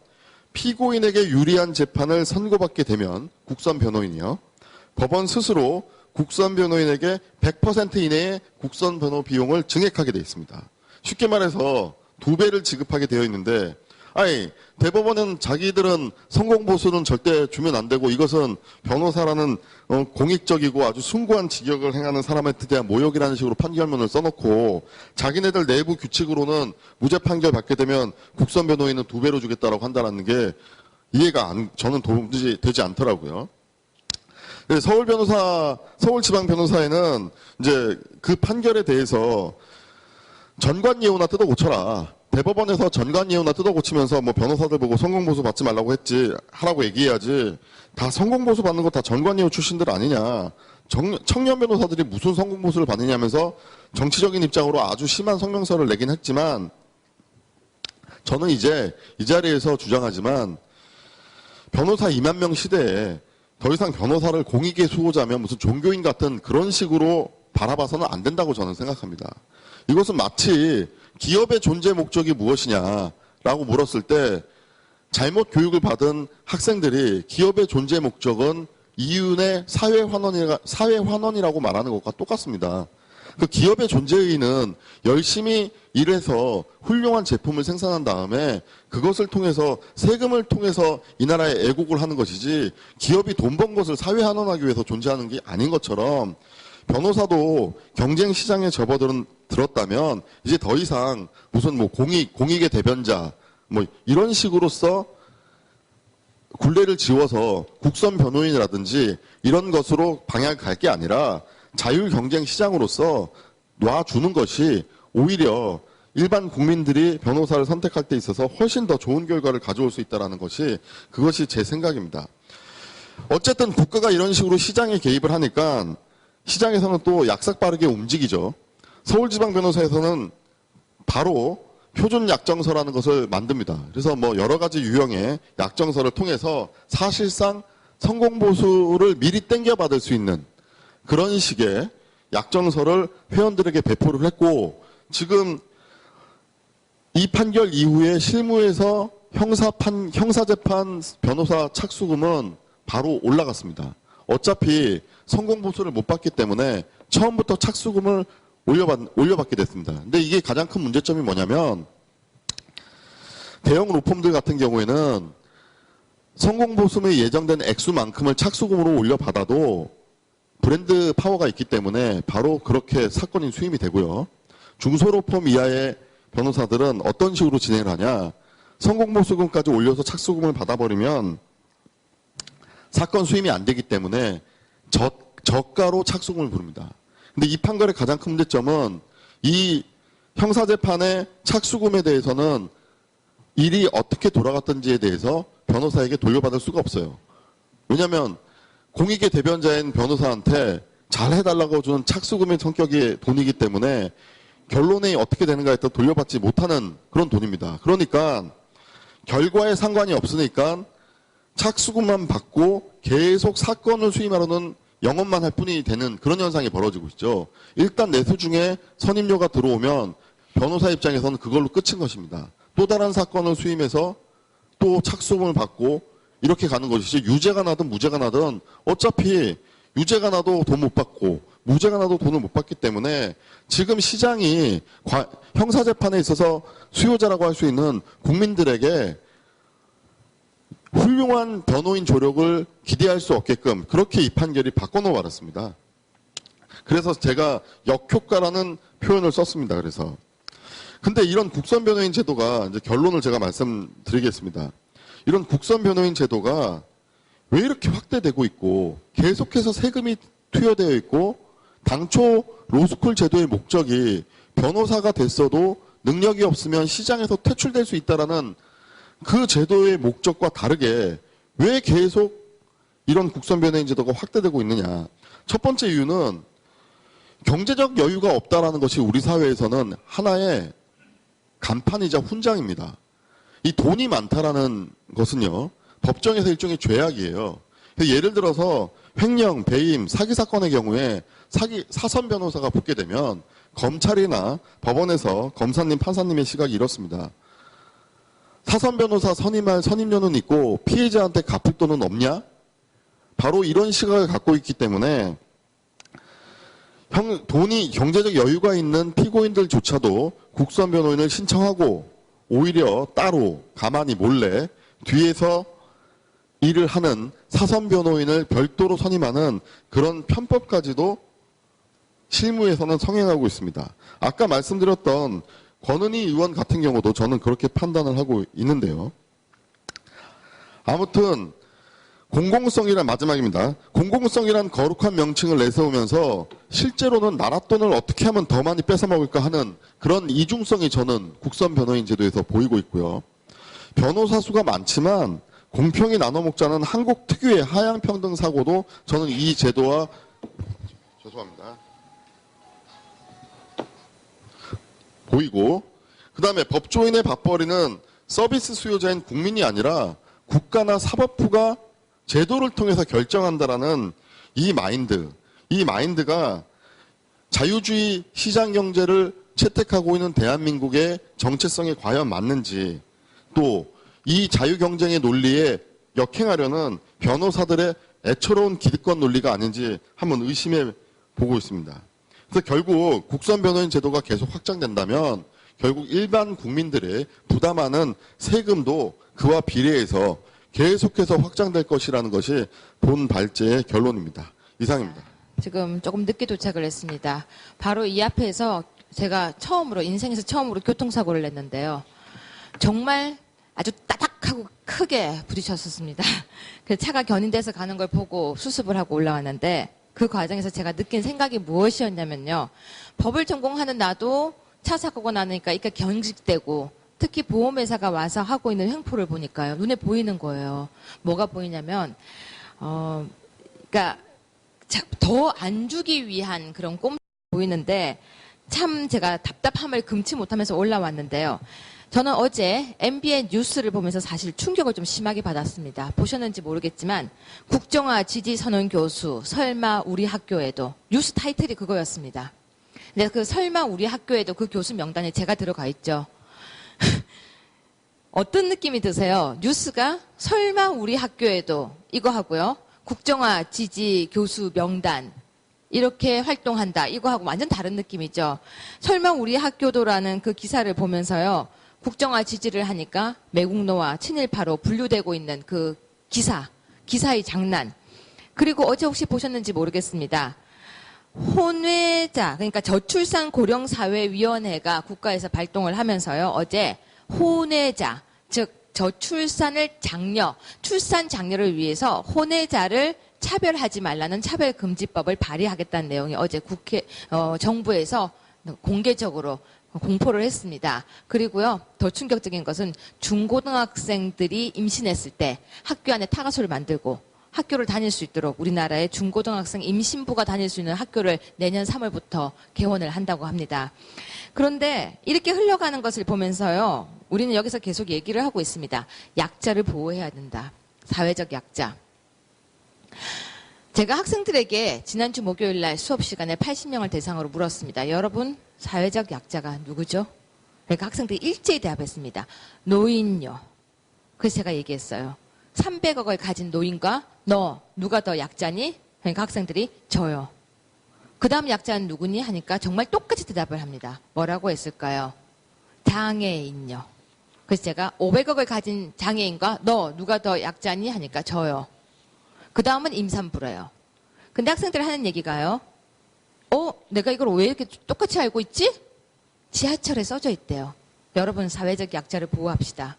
피고인에게 유리한 재판을 선고받게 되면 국선 변호인이요. 법원 스스로 국선 변호인에게 100% 이내의 국선 변호 비용을 증액하게 되어 있습니다. 쉽게 말해서 2배를 지급하게 되어 있는데 대법원은 자기들은 성공보수는 절대 주면 안 되고 이것은 변호사라는 공익적이고 아주 숭고한 직역을 행하는 사람한테 대한 모욕이라는 식으로 판결문을 써놓고 자기네들 내부 규칙으로는 무죄 판결 받게 되면 국선 변호인은 2배로 주겠다라고 한다는 게 저는 도무지 되지 않더라고요. 서울지방변호사회는 이제 그 판결에 대해서 전관예우나 뜯어 고쳐라. 대법원에서 전관예우나 뜯어 고치면서 뭐 변호사들 보고 성공보수 받지 말라고 하라고 얘기해야지. 다 성공보수 받는 거 다 전관예우 출신들 아니냐. 청년 변호사들이 무슨 성공보수를 받느냐면서 정치적인 입장으로 아주 심한 성명서를 내긴 했지만 저는 이제 이 자리에서 주장하지만 변호사 2만 명 시대에 더 이상 변호사를 공익의 수호자며 무슨 종교인 같은 그런 식으로 바라봐서는 안 된다고 저는 생각합니다. 이것은 마치 기업의 존재 목적이 무엇이냐라고 물었을 때 잘못 교육을 받은 학생들이 기업의 존재 목적은 이윤의 사회환원이라고 말하는 것과 똑같습니다. 그 기업의 존재 의의는 열심히 일해서 훌륭한 제품을 생산한 다음에 그것을 통해서 세금을 통해서 이 나라에 애국을 하는 것이지 기업이 돈 번 것을 사회환원하기 위해서 존재하는 게 아닌 것처럼 변호사도 경쟁 시장에 접어들었다면 이제 더 이상 무슨 뭐 공익의 대변자 뭐 이런 식으로서 굴레를 지워서 국선 변호인이라든지 이런 것으로 방향을 갈 게 아니라 자율 경쟁 시장으로서 놔주는 것이 오히려 일반 국민들이 변호사를 선택할 때 있어서 훨씬 더 좋은 결과를 가져올 수 있다는 것이 그것이 제 생각입니다. 어쨌든 국가가 이런 식으로 시장에 개입을 하니까 시장에서는 또 약삭 빠르게 움직이죠. 서울지방변호사에서는 바로 표준 약정서라는 것을 만듭니다. 그래서 뭐 여러 가지 유형의 약정서를 통해서 사실상 성공보수를 미리 땡겨받을 수 있는 그런 식의 약정서를 회원들에게 배포를 했고, 지금 이 판결 이후에 실무에서 형사재판 변호사 착수금은 바로 올라갔습니다. 어차피 성공보수를 못 받기 때문에 처음부터 착수금을 올려받게 됐습니다. 근데 이게 가장 큰 문제점이 뭐냐면, 대형 로펌들 같은 경우에는 성공보수에 예정된 액수만큼을 착수금으로 올려받아도 브랜드 파워가 있기 때문에 바로 그렇게 사건이 수임이 되고요. 중소로펌 이하의 변호사들은 어떤 식으로 진행을 하냐, 성공보수금까지 올려서 착수금을 받아버리면 사건 수임이 안 되기 때문에 저가로 착수금을 부릅니다. 근데 이 판결의 가장 큰 문제점은 이 형사재판의 착수금에 대해서는 일이 어떻게 돌아갔던지에 대해서 변호사에게 돌려받을 수가 없어요. 왜냐하면 공익의 대변자인 변호사한테 잘 해달라고 주는 착수금의 성격의 돈이기 때문에 결론이 어떻게 되는가에 따라 돌려받지 못하는 그런 돈입니다. 그러니까 결과에 상관이 없으니까 착수금만 받고 계속 사건을 수임하려는 영업만 할 뿐이 되는 그런 현상이 벌어지고 있죠. 일단 내수 중에 선임료가 들어오면 변호사 입장에서는 그걸로 끝인 것입니다. 또 다른 사건을 수임해서 또 착수금을 받고 이렇게 가는 것이지, 유죄가 나든 무죄가 나든 어차피 유죄가 나도 돈 못 받고 무죄가 나도 돈을 못 받기 때문에 지금 시장이 형사재판에 있어서 수요자라고 할 수 있는 국민들에게 훌륭한 변호인 조력을 기대할 수 없게끔 그렇게 이 판결이 바꿔놓아버렸습니다. 그래서 제가 역효과라는 표현을 썼습니다. 그래서 근데 이런 국선 변호인 제도가, 이제 결론을 제가 말씀드리겠습니다. 이런 국선 변호인 제도가 왜 이렇게 확대되고 있고 계속해서 세금이 투여되어 있고, 당초 로스쿨 제도의 목적이 변호사가 됐어도 능력이 없으면 시장에서 퇴출될 수 있다라는 그 제도의 목적과 다르게 왜 계속 이런 국선 변호인 제도가 확대되고 있느냐. 첫 번째 이유는 경제적 여유가 없다라는 것이 우리 사회에서는 하나의 간판이자 훈장입니다. 이 돈이 많다라는 것은요, 법정에서 일종의 죄악이에요. 예를 들어서 횡령, 배임, 사기 사건의 경우에 사선 변호사가 붙게 되면 검찰이나 법원에서 검사님, 판사님의 시각이 이렇습니다. 사선 변호사 선임할 선임료는 있고 피해자한테 갚을 돈은 없냐? 바로 이런 시각을 갖고 있기 때문에 돈이 경제적 여유가 있는 피고인들조차도 국선 변호인을 신청하고 오히려 따로 가만히 몰래 뒤에서 일을 하는 사선 변호인을 별도로 선임하는 그런 편법까지도 실무에서는 성행하고 있습니다. 아까 말씀드렸던 권은희 의원 같은 경우도 저는 그렇게 판단을 하고 있는데요. 아무튼 공공성이란, 마지막입니다. 공공성이란 거룩한 명칭을 내세우면서 실제로는 나라 돈을 어떻게 하면 더 많이 뺏어먹을까 하는 그런 이중성이 저는 국선 변호인 제도에서 보이고 있고요. 변호사 수가 많지만 공평히 나눠 먹자는 한국 특유의 하향 평등 사고도 저는 이 제도와 죄송합니다. 보이고, 그 다음에 법조인의 밥벌이는 서비스 수요자인 국민이 아니라 국가나 사법부가 제도를 통해서 결정한다라는 이 마인드가 자유주의 시장 경제를 채택하고 있는 대한민국의 정체성에 과연 맞는지, 또 이 자유경쟁의 논리에 역행하려는 변호사들의 애처로운 기득권 논리가 아닌지 한번 의심해 보고 있습니다. 그래서 결국 국선 변호인 제도가 계속 확장된다면 결국 일반 국민들의 부담하는 세금도 그와 비례해서 계속해서 확장될 것이라는 것이 본 발제의 결론입니다. 이상입니다. 지금 조금 늦게 도착을 했습니다. 바로 이 앞에서 제가 인생에서 처음으로 교통사고를 냈는데요. 정말 아주 따닥하고 크게 부딪혔었습니다. 그래서 차가 견인돼서 가는 걸 보고 수습을 하고 올라왔는데, 그 과정에서 제가 느낀 생각이 무엇이었냐면요. 법을 전공하는 나도 차 사고가 나니까 이게 경직되고, 특히 보험회사가 와서 하고 있는 횡포를 보니까요. 눈에 보이는 거예요. 뭐가 보이냐면, 그러니까 더 안 주기 위한 그런 꼼수 보이는데 참 제가 답답함을 금치 못하면서 올라왔는데요. 저는 어제 MBN 뉴스를 보면서 사실 충격을 좀 심하게 받았습니다. 보셨는지 모르겠지만 국정화 지지 선언 교수 설마 우리 학교에도 뉴스 타이틀이 그거였습니다. 근데 그 설마 우리 학교에도 그 교수 명단에 제가 들어가 있죠. 어떤 느낌이 드세요? 뉴스가 설마 우리 학교에도 이거 하고요. 국정화 지지 교수 명단 이렇게 활동한다. 이거 하고 완전 다른 느낌이죠. 설마 우리 학교도라는 그 기사를 보면서요. 국정화 지지를 하니까 매국노와 친일파로 분류되고 있는 그 기사의 장난. 그리고 어제 혹시 보셨는지 모르겠습니다. 혼외자, 그러니까 저출산 고령사회위원회가 국가에서 발동을 하면서요. 어제 혼외자, 즉 저출산을 출산 장려를 위해서 혼외자를 차별하지 말라는 차별금지법을 발의하겠다는 내용이 어제 정부에서 공개적으로 공포를 했습니다. 그리고요, 더 충격적인 것은 중고등학생들이 임신했을 때 학교 안에 타가소를 만들고 학교를 다닐 수 있도록 우리나라의 중고등학생 임신부가 다닐 수 있는 학교를 내년 3월부터 개원을 한다고 합니다. 그런데 이렇게 흘러가는 것을 보면서요, 우리는 여기서 계속 얘기를 하고 있습니다. 약자를 보호해야 된다. 사회적 약자. 제가 학생들에게 지난주 목요일 날 수업 시간에 80명을 대상으로 물었습니다. 여러분, 사회적 약자가 누구죠? 그러니까 학생들이 일제히 대답했습니다. 노인요. 그래서 제가 얘기했어요. 300억을 가진 노인과 너 누가 더 약자니? 그러니까 학생들이 저요. 그 다음 약자는 누구니? 하니까 정말 똑같이 대답을 합니다. 뭐라고 했을까요? 장애인요. 그래서 제가 500억을 가진 장애인과 너 누가 더 약자니? 하니까 저요. 그 다음은 임산부래요. 근데 학생들이 하는 얘기가요. 내가 이걸 왜 이렇게 똑같이 알고 있지? 지하철에 써져 있대요. 여러분, 사회적 약자를 보호합시다.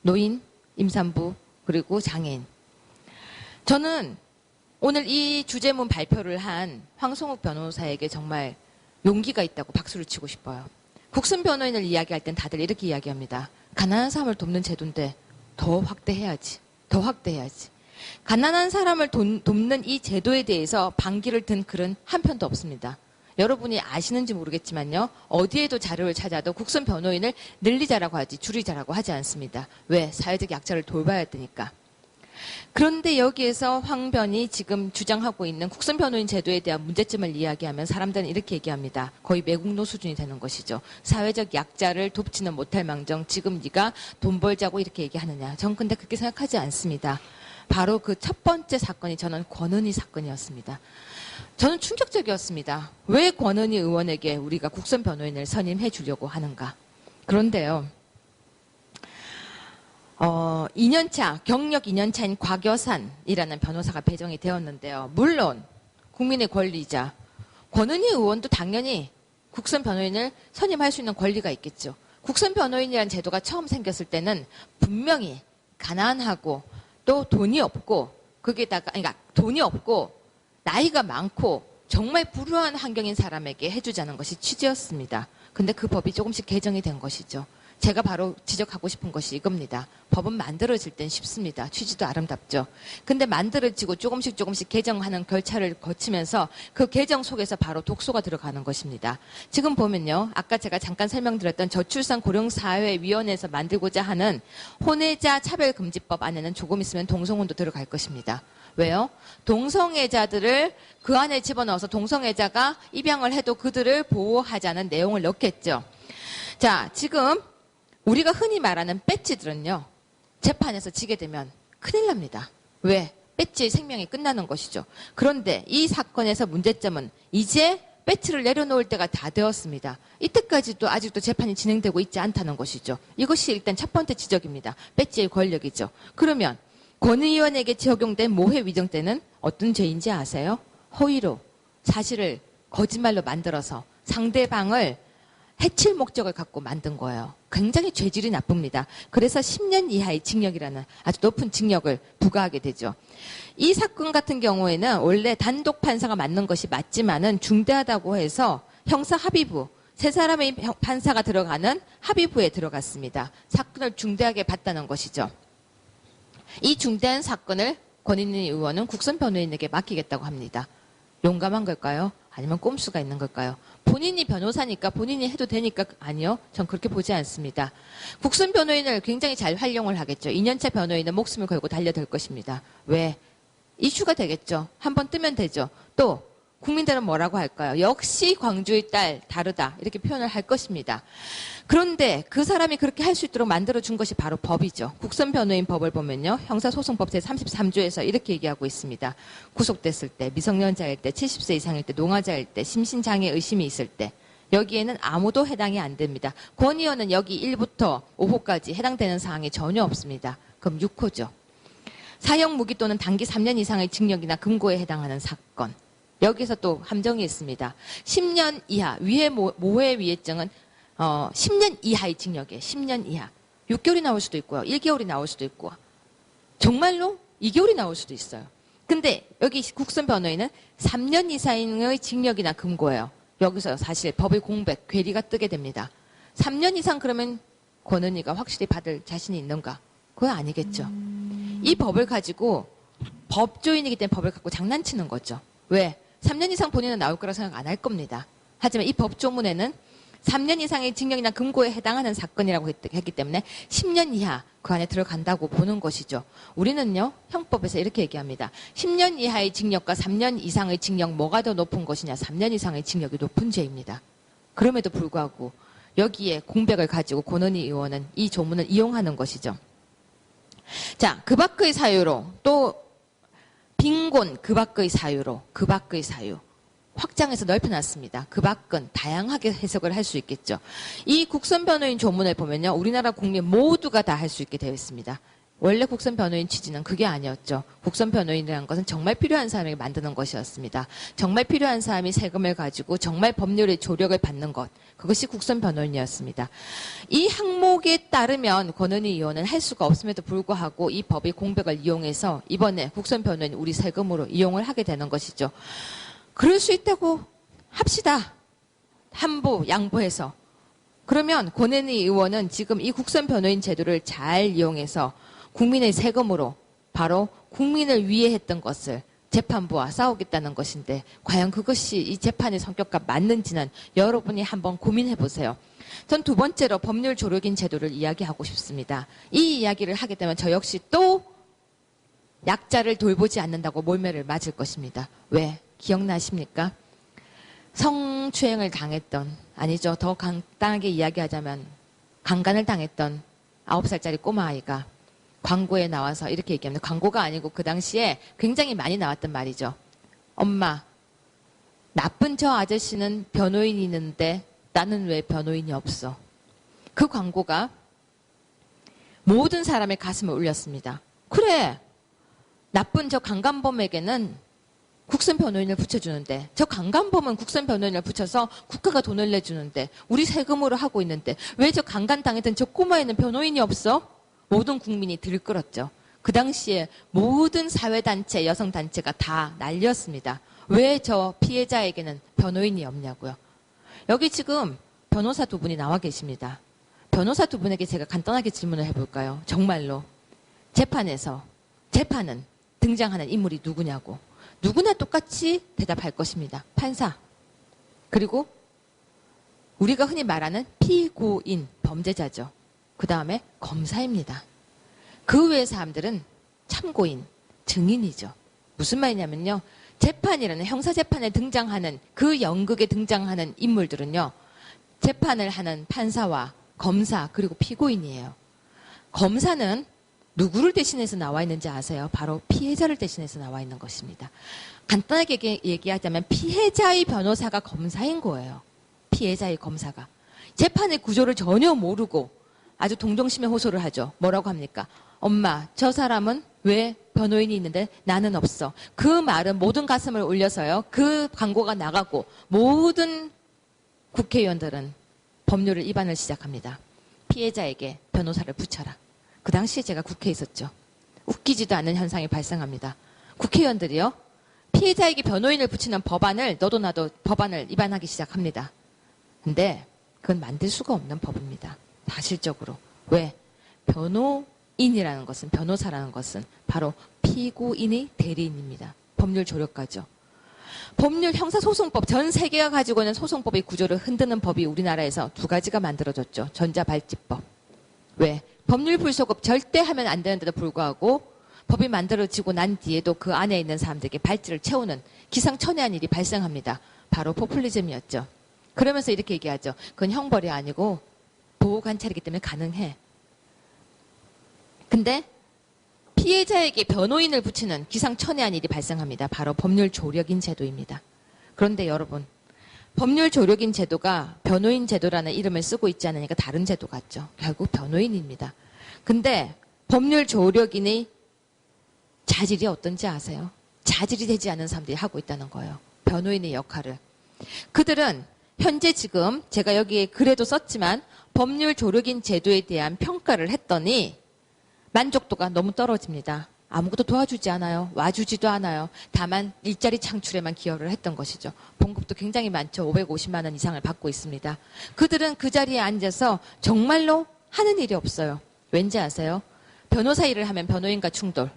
노인, 임산부, 그리고 장애인. 저는 오늘 이 주제문 발표를 한 황송욱 변호사에게 정말 용기가 있다고 박수를 치고 싶어요. 국선 변호인을 이야기할 땐 다들 이렇게 이야기합니다. 가난한 사람을 돕는 제도인데 더 확대해야지. 더 확대해야지. 가난한 사람을 돕는 이 제도에 대해서 반기를 든 글은 한 편도 없습니다. 여러분이 아시는지 모르겠지만요. 어디에도 자료를 찾아도 국선 변호인을 늘리자라고 하지 줄이자라고 하지 않습니다. 왜? 사회적 약자를 돌봐야 되니까. 그런데 여기에서 황 변이 지금 주장하고 있는 국선 변호인 제도에 대한 문제점을 이야기하면 사람들은 이렇게 얘기합니다. 거의 매국노 수준이 되는 것이죠. 사회적 약자를 돕지는 못할 망정 지금 네가 돈 벌자고 이렇게 얘기하느냐. 전 근데 그렇게 생각하지 않습니다. 바로 그 첫 번째 사건이 저는 권은희 사건이었습니다. 저는 충격적이었습니다. 왜 권은희 의원에게 우리가 국선 변호인을 선임해 주려고 하는가. 그런데요. 2년차, 경력 2년차인 곽여산이라는 변호사가 배정이 되었는데요. 물론 국민의 권리자 권은희 의원도 당연히 국선 변호인을 선임할 수 있는 권리가 있겠죠. 국선 변호인이라는 제도가 처음 생겼을 때는 분명히 가난하고 또 돈이 없고 그러니까 돈이 없고 나이가 많고 정말 불우한 환경인 사람에게 해주자는 것이 취지였습니다. 근데 그 법이 조금씩 개정이 된 것이죠. 제가 바로 지적하고 싶은 것이 이겁니다. 법은 만들어질 땐 쉽습니다. 취지도 아름답죠. 근데 만들어지고 조금씩 개정하는 절차를 거치면서 그 개정 속에서 바로 독소가 들어가는 것입니다. 지금 보면요. 아까 제가 잠깐 설명드렸던 저출산 고령사회위원회에서 만들고자 하는 혼외자 차별금지법 안에는 조금 있으면 동성혼도 들어갈 것입니다. 왜요? 동성애자들을 그 안에 집어넣어서 동성애자가 입양을 해도 그들을 보호하자는 내용을 넣겠죠. 자, 지금 우리가 흔히 말하는 배지들은요. 재판에서 지게 되면 큰일 납니다. 왜? 배지의 생명이 끝나는 것이죠. 그런데 이 사건에서 문제점은 이제 배지를 내려놓을 때가 다 되었습니다. 이때까지도 아직도 재판이 진행되고 있지 않다는 것이죠. 이것이 일단 첫 번째 지적입니다. 배지의 권력이죠. 그러면 권 의원에게 적용된 모해 위정 때는 어떤 죄인지 아세요? 허위로 사실을 거짓말로 만들어서 상대방을 해칠 목적을 갖고 만든 거예요. 굉장히 죄질이 나쁩니다. 그래서 10년 이하의 징역이라는 아주 높은 징역을 부과하게 되죠. 이 사건 같은 경우에는 원래 단독 판사가 맞는 것이 맞지만은 중대하다고 해서 형사 합의부, 세 사람의 판사가 들어가는 합의부에 들어갔습니다. 사건을 중대하게 봤다는 것이죠. 이 중대한 사건을 권은희 의원은 국선 변호인에게 맡기겠다고 합니다. 용감한 걸까요? 아니면 꼼수가 있는 걸까요? 본인이 변호사니까 본인이 해도 되니까 아니요. 전 그렇게 보지 않습니다. 국선 변호인을 굉장히 잘 활용을 하겠죠. 2년차 변호인은 목숨을 걸고 달려들 것입니다. 왜? 이슈가 되겠죠. 한번 뜨면 되죠. 또 국민들은 뭐라고 할까요? 역시 광주의 딸 다르다 이렇게 표현을 할 것입니다. 그런데 그 사람이 그렇게 할 수 있도록 만들어준 것이 바로 법이죠. 국선 변호인 법을 보면요. 형사소송법 제33조에서 이렇게 얘기하고 있습니다. 구속됐을 때, 미성년자일 때, 70세 이상일 때, 노화자일 때, 심신장애 의심이 있을 때 여기에는 아무도 해당이 안 됩니다. 권 의원은 여기 1부터 5호까지 해당되는 사항이 전혀 없습니다. 그럼 6호죠. 사형 무기 또는 단기 3년 이상의 징역이나 금고에 해당하는 사건. 여기서 또 함정이 있습니다. 10년 이하, 모해 위해증은 10년 이하의 징역이에요. 10년 이하. 6개월이 나올 수도 있고요. 1개월이 나올 수도 있고. 정말로 2개월이 나올 수도 있어요. 근데 여기 국선 변호인은 3년 이상의 징역이나 금고예요. 여기서 사실 법의 공백, 괴리가 뜨게 됩니다. 3년 이상 그러면 권은희가 확실히 받을 자신이 있는가? 그건 아니겠죠. 이 법을 가지고 법조인이기 때문에 법을 갖고 장난치는 거죠. 왜? 3년 이상 본인은 나올 거라 생각 안 할 겁니다. 하지만 이 법조문에는 3년 이상의 징역이나 금고에 해당하는 사건이라고 했기 때문에 10년 이하 그 안에 들어간다고 보는 것이죠. 우리는요, 형법에서 이렇게 얘기합니다. 10년 이하의 징역과 3년 이상의 징역 뭐가 더 높은 것이냐? 3년 이상의 징역이 높은 죄입니다. 그럼에도 불구하고 여기에 공백을 가지고 권은희 의원은 이 조문을 이용하는 것이죠. 자, 그 밖의 사유로 또 빈곤 그 밖의 사유로 그 밖의 사유 확장해서 넓혀놨습니다. 그 밖은 다양하게 해석을 할 수 있겠죠. 이 국선 변호인 조문을 보면요. 우리나라 국민 모두가 다 할 수 있게 되어 있습니다. 원래 국선 변호인 취지는 그게 아니었죠. 국선 변호인이라는 것은 정말 필요한 사람에게 만드는 것이었습니다. 정말 필요한 사람이 세금을 가지고 정말 법률의 조력을 받는 것. 그것이 국선 변호인이었습니다. 이 항목에 따르면 권은희 의원은 할 수가 없음에도 불구하고 이 법의 공백을 이용해서 이번에 국선 변호인 우리 세금으로 이용을 하게 되는 것이죠. 그럴 수 있다고 합시다. 한부 양보해서. 그러면 권은희 의원은 지금 이 국선 변호인 제도를 잘 이용해서 국민의 세금으로 바로 국민을 위해 했던 것을 재판부와 싸우겠다는 것인데 과연 그것이 이 재판의 성격과 맞는지는 여러분이 한번 고민해 보세요. 전 두 번째로 법률 조력인 제도를 이야기하고 싶습니다. 이 이야기를 하게 되면 저 역시 또 약자를 돌보지 않는다고 몰매를 맞을 것입니다. 왜? 기억나십니까? 성추행을 당했던, 아니죠. 더 간단하게 이야기하자면 강간을 당했던 9살짜리 꼬마아이가 광고에 나와서 이렇게 얘기합니다. 광고가 아니고 그 당시에 굉장히 많이 나왔던 말이죠. 엄마, 나쁜 저 아저씨는 변호인이 있는데 나는 왜 변호인이 없어? 그 광고가 모든 사람의 가슴을 울렸습니다. 그래, 나쁜 저 강간범에게는 국선 변호인을 붙여주는데 저 강간범은 국선 변호인을 붙여서 국가가 돈을 내주는데 우리 세금으로 하고 있는데 왜 저 강간당했던 저 꼬마에는 변호인이 없어? 모든 국민이 들끓었죠. 그 당시에 모든 사회단체, 여성단체가 다 난리였습니다. 왜 저 피해자에게는 변호인이 없냐고요. 여기 지금 변호사 두 분이 나와 계십니다. 변호사 두 분에게 제가 간단하게 질문을 해볼까요? 정말로 재판은 등장하는 인물이 누구냐고. 누구나 똑같이 대답할 것입니다. 판사. 그리고 우리가 흔히 말하는 피고인, 범죄자죠. 그 다음에 검사입니다. 그 외의 사람들은 참고인, 증인이죠. 무슨 말이냐면요. 재판이라는 형사재판에 등장하는 그 연극에 등장하는 인물들은요. 재판을 하는 판사와 검사 그리고 피고인이에요. 검사는 누구를 대신해서 나와 있는지 아세요? 바로 피해자를 대신해서 나와 있는 것입니다. 간단하게 얘기하자면 피해자의 변호사가 검사인 거예요. 피해자의 검사가. 재판의 구조를 전혀 모르고 아주 동정심에 호소를 하죠. 뭐라고 합니까? 엄마, 저 사람은 왜 변호인이 있는데 나는 없어. 그 말은 모든 가슴을 울려서요. 그 광고가 나가고 모든 국회의원들은 법률을 위반을 시작합니다. 피해자에게 변호사를 붙여라. 그 당시에 제가 국회에 있었죠. 웃기지도 않는 현상이 발생합니다. 국회의원들이요. 피해자에게 변호인을 붙이는 법안을 너도 나도 법안을 위반하기 시작합니다. 근데 그건 만들 수가 없는 법입니다. 사실적으로. 왜? 변호인이라는 것은, 변호사라는 것은 바로 피고인의 대리인입니다. 법률 조력가죠. 법률 형사소송법 전 세계가 가지고 있는 소송법의 구조를 흔드는 법이 우리나라에서 두 가지가 만들어졌죠. 전자발찌법. 왜? 법률 불소급 절대 하면 안 되는데도 불구하고 법이 만들어지고 난 뒤에도 그 안에 있는 사람들에게 발찌를 채우는 기상천외한 일이 발생합니다. 바로 포퓰리즘이었죠. 그러면서 이렇게 얘기하죠. 그건 형벌이 아니고 보호관찰이기 때문에 가능해. 근데 피해자에게 변호인을 붙이는 기상천외한 일이 발생합니다. 바로 법률조력인 제도입니다. 그런데 여러분, 법률조력인 제도가 변호인 제도라는 이름을 쓰고 있지 않으니까 다른 제도 같죠. 결국 변호인입니다. 근데 법률조력인의 자질이 어떤지 아세요? 자질이 되지 않은 사람들이 하고 있다는 거예요. 변호인의 역할을. 그들은 현재 지금 제가 여기에 글에도 썼지만 법률조력인 제도에 대한 평가를 했더니 만족도가 너무 떨어집니다. 아무것도 도와주지 않아요. 와주지도 않아요. 다만 일자리 창출에만 기여를 했던 것이죠. 봉급도 굉장히 많죠. 550만 원 이상을 받고 있습니다. 그들은 그 자리에 앉아서 정말로 하는 일이 없어요. 왠지 아세요? 변호사 일을 하면 변호인과 충돌.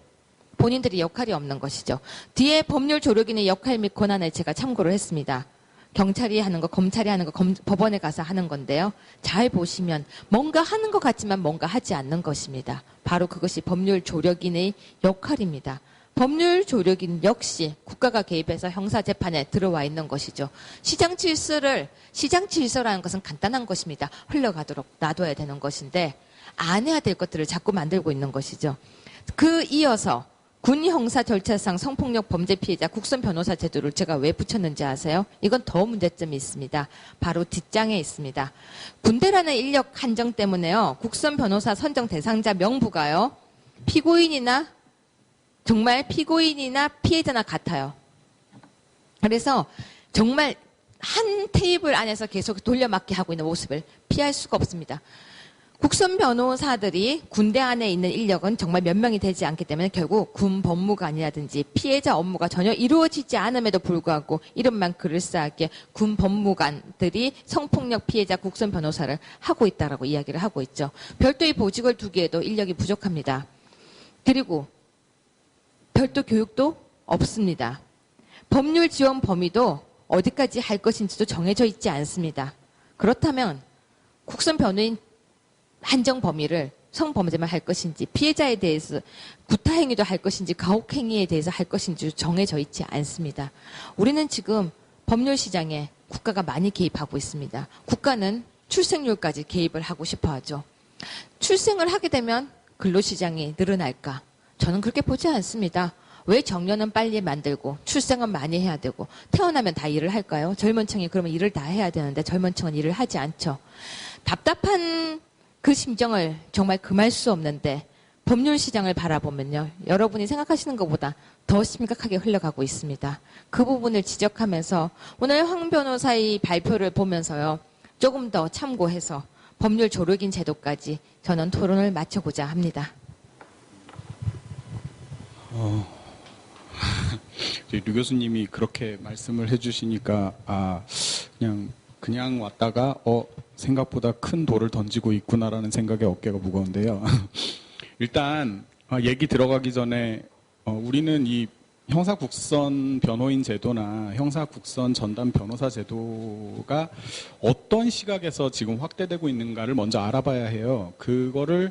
본인들이 역할이 없는 것이죠. 뒤에 법률조력인의 역할 및 권한을 제가 참고를 했습니다. 경찰이 하는 거, 검찰이 하는 거, 법원에 가서 하는 건데요. 잘 보시면 뭔가 하는 것 같지만 뭔가 하지 않는 것입니다. 바로 그것이 법률조력인의 역할입니다. 법률조력인 역시 국가가 개입해서 형사재판에 들어와 있는 것이죠. 시장질서라는 것은 간단한 것입니다. 흘러가도록 놔둬야 되는 것인데 안 해야 될 것들을 자꾸 만들고 있는 것이죠. 그 이어서 군 형사 절차상 성폭력 범죄 피해자 국선 변호사 제도를 제가 왜 붙였는지 아세요? 이건 더 문제점이 있습니다. 바로 뒷장에 있습니다. 군대라는 인력 한정 때문에요. 국선 변호사 선정 대상자 명부가요. 정말 피고인이나 피해자나 같아요. 그래서 정말 한 테이블 안에서 계속 돌려막기 하고 있는 모습을 피할 수가 없습니다. 국선 변호사들이 군대 안에 있는 인력은 정말 몇 명이 되지 않기 때문에 결국 군 법무관이라든지 피해자 업무가 전혀 이루어지지 않음에도 불구하고 이름만 그럴싸하게 군 법무관들이 성폭력 피해자 국선 변호사를 하고 있다라고 이야기를 하고 있죠. 별도의 보직을 두기에도 인력이 부족합니다. 그리고 별도 교육도 없습니다. 법률 지원 범위도 어디까지 할 것인지도 정해져 있지 않습니다. 그렇다면 국선 변호인 한정 범위를 성범죄만 할 것인지 피해자에 대해서 구타행위도 할 것인지 가혹행위에 대해서 할 것인지 정해져 있지 않습니다. 우리는 지금 법률 시장에 국가가 많이 개입하고 있습니다. 국가는 출생률까지 개입을 하고 싶어 하죠. 출생을 하게 되면 근로시장이 늘어날까? 저는 그렇게 보지 않습니다. 왜 정년은 빨리 만들고 출생은 많이 해야 되고 태어나면 다 일을 할까요? 젊은 층이 그러면 일을 다 해야 되는데 젊은 층은 일을 하지 않죠. 답답한 그 심정을 정말 금할 수 없는데 법률 시장을 바라보면요. 여러분이 생각하시는 것보다 더 심각하게 흘러가고 있습니다. 그 부분을 지적하면서 오늘 황 변호사의 발표를 보면서요. 조금 더 참고해서 법률 조력인 제도까지 저는 토론을 마쳐보자 합니다. 류 교수님이 그렇게 말씀을 해주시니까 그냥 왔다가 생각보다 큰 돌을 던지고 있구나라는 생각에 어깨가 무거운데요. 일단 얘기 들어가기 전에 우리는 이 형사국선 변호인 제도나 형사국선 전담 변호사 제도가 어떤 시각에서 지금 확대되고 있는가를 먼저 알아봐야 해요. 그거를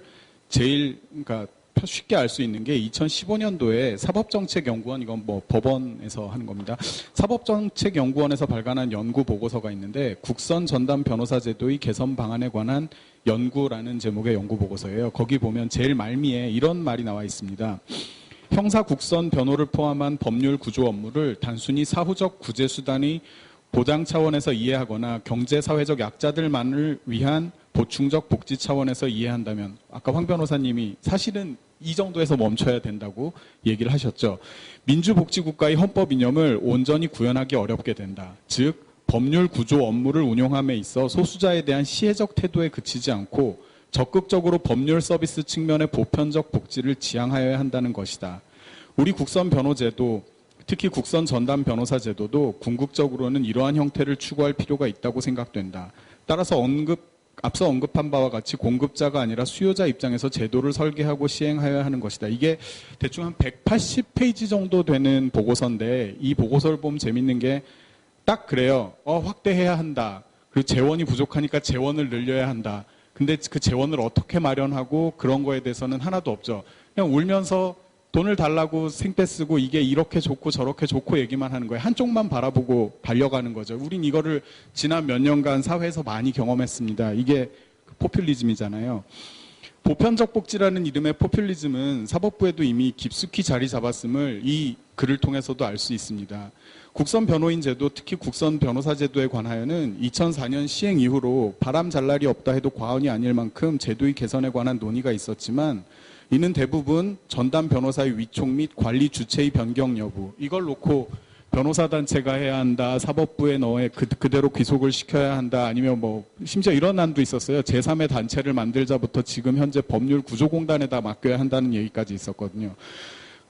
그러니까 쉽게 알 수 있는 게 2015년도에 사법정책연구원, 이건 뭐 법원에서 하는 겁니다. 사법정책연구원에서 발간한 연구 보고서가 있는데 국선 전담 변호사 제도의 개선 방안에 관한 연구라는 제목의 연구 보고서예요. 거기 보면 제일 말미에 이런 말이 나와 있습니다. 형사 국선 변호를 포함한 법률 구조 업무를 단순히 사후적 구제 수단의 보장 차원에서 이해하거나 경제 사회적 약자들만을 위한 보충적 복지 차원에서 이해한다면 아까 황 변호사님이 사실은 이 정도에서 멈춰야 된다고 얘기를 하셨죠. 민주복지국가의 헌법 이념을 온전히 구현하기 어렵게 된다. 즉 법률 구조 업무를 운용함에 있어 소수자에 대한 시혜적 태도에 그치지 않고 적극적으로 법률 서비스 측면의 보편적 복지를 지향하여야 한다는 것이다. 우리 국선 변호제도, 특히 국선 전담 변호사 제도도 궁극적으로는 이러한 형태를 추구할 필요가 있다고 생각된다. 따라서 앞서 언급한 바와 같이 공급자가 아니라 수요자 입장에서 제도를 설계하고 시행하여야 하는 것이다. 이게 대충 한 180페이지 정도 되는 보고서인데 이 보고서를 보면 재밌는 게 딱 그래요. 확대해야 한다. 그리고 재원이 부족하니까 재원을 늘려야 한다. 근데 그 재원을 어떻게 마련하고 그런 거에 대해서는 하나도 없죠. 그냥 울면서 돈을 달라고 생떼 쓰고 이게 이렇게 좋고 저렇게 좋고 얘기만 하는 거예요. 한쪽만 바라보고 달려가는 거죠. 우린 이거를 지난 몇 년간 사회에서 많이 경험했습니다. 이게 포퓰리즘이잖아요. 보편적 복지라는 이름의 포퓰리즘은 사법부에도 이미 깊숙이 자리 잡았음을 이 글을 통해서도 알 수 있습니다. 국선 변호인 제도, 특히 국선 변호사 제도에 관하여는 2004년 시행 이후로 바람 잘 날이 없다 해도 과언이 아닐 만큼 제도의 개선에 관한 논의가 있었지만 이는 대부분 전담 변호사의 위촉 및 관리 주체의 변경 여부, 이걸 놓고 변호사 단체가 해야 한다, 사법부에 넣어 그대로 귀속을 시켜야 한다, 아니면 뭐 심지어 이런 안도 있었어요. 제3의 단체를 만들자부터 지금 현재 법률 구조공단에다 맡겨야 한다는 얘기까지 있었거든요.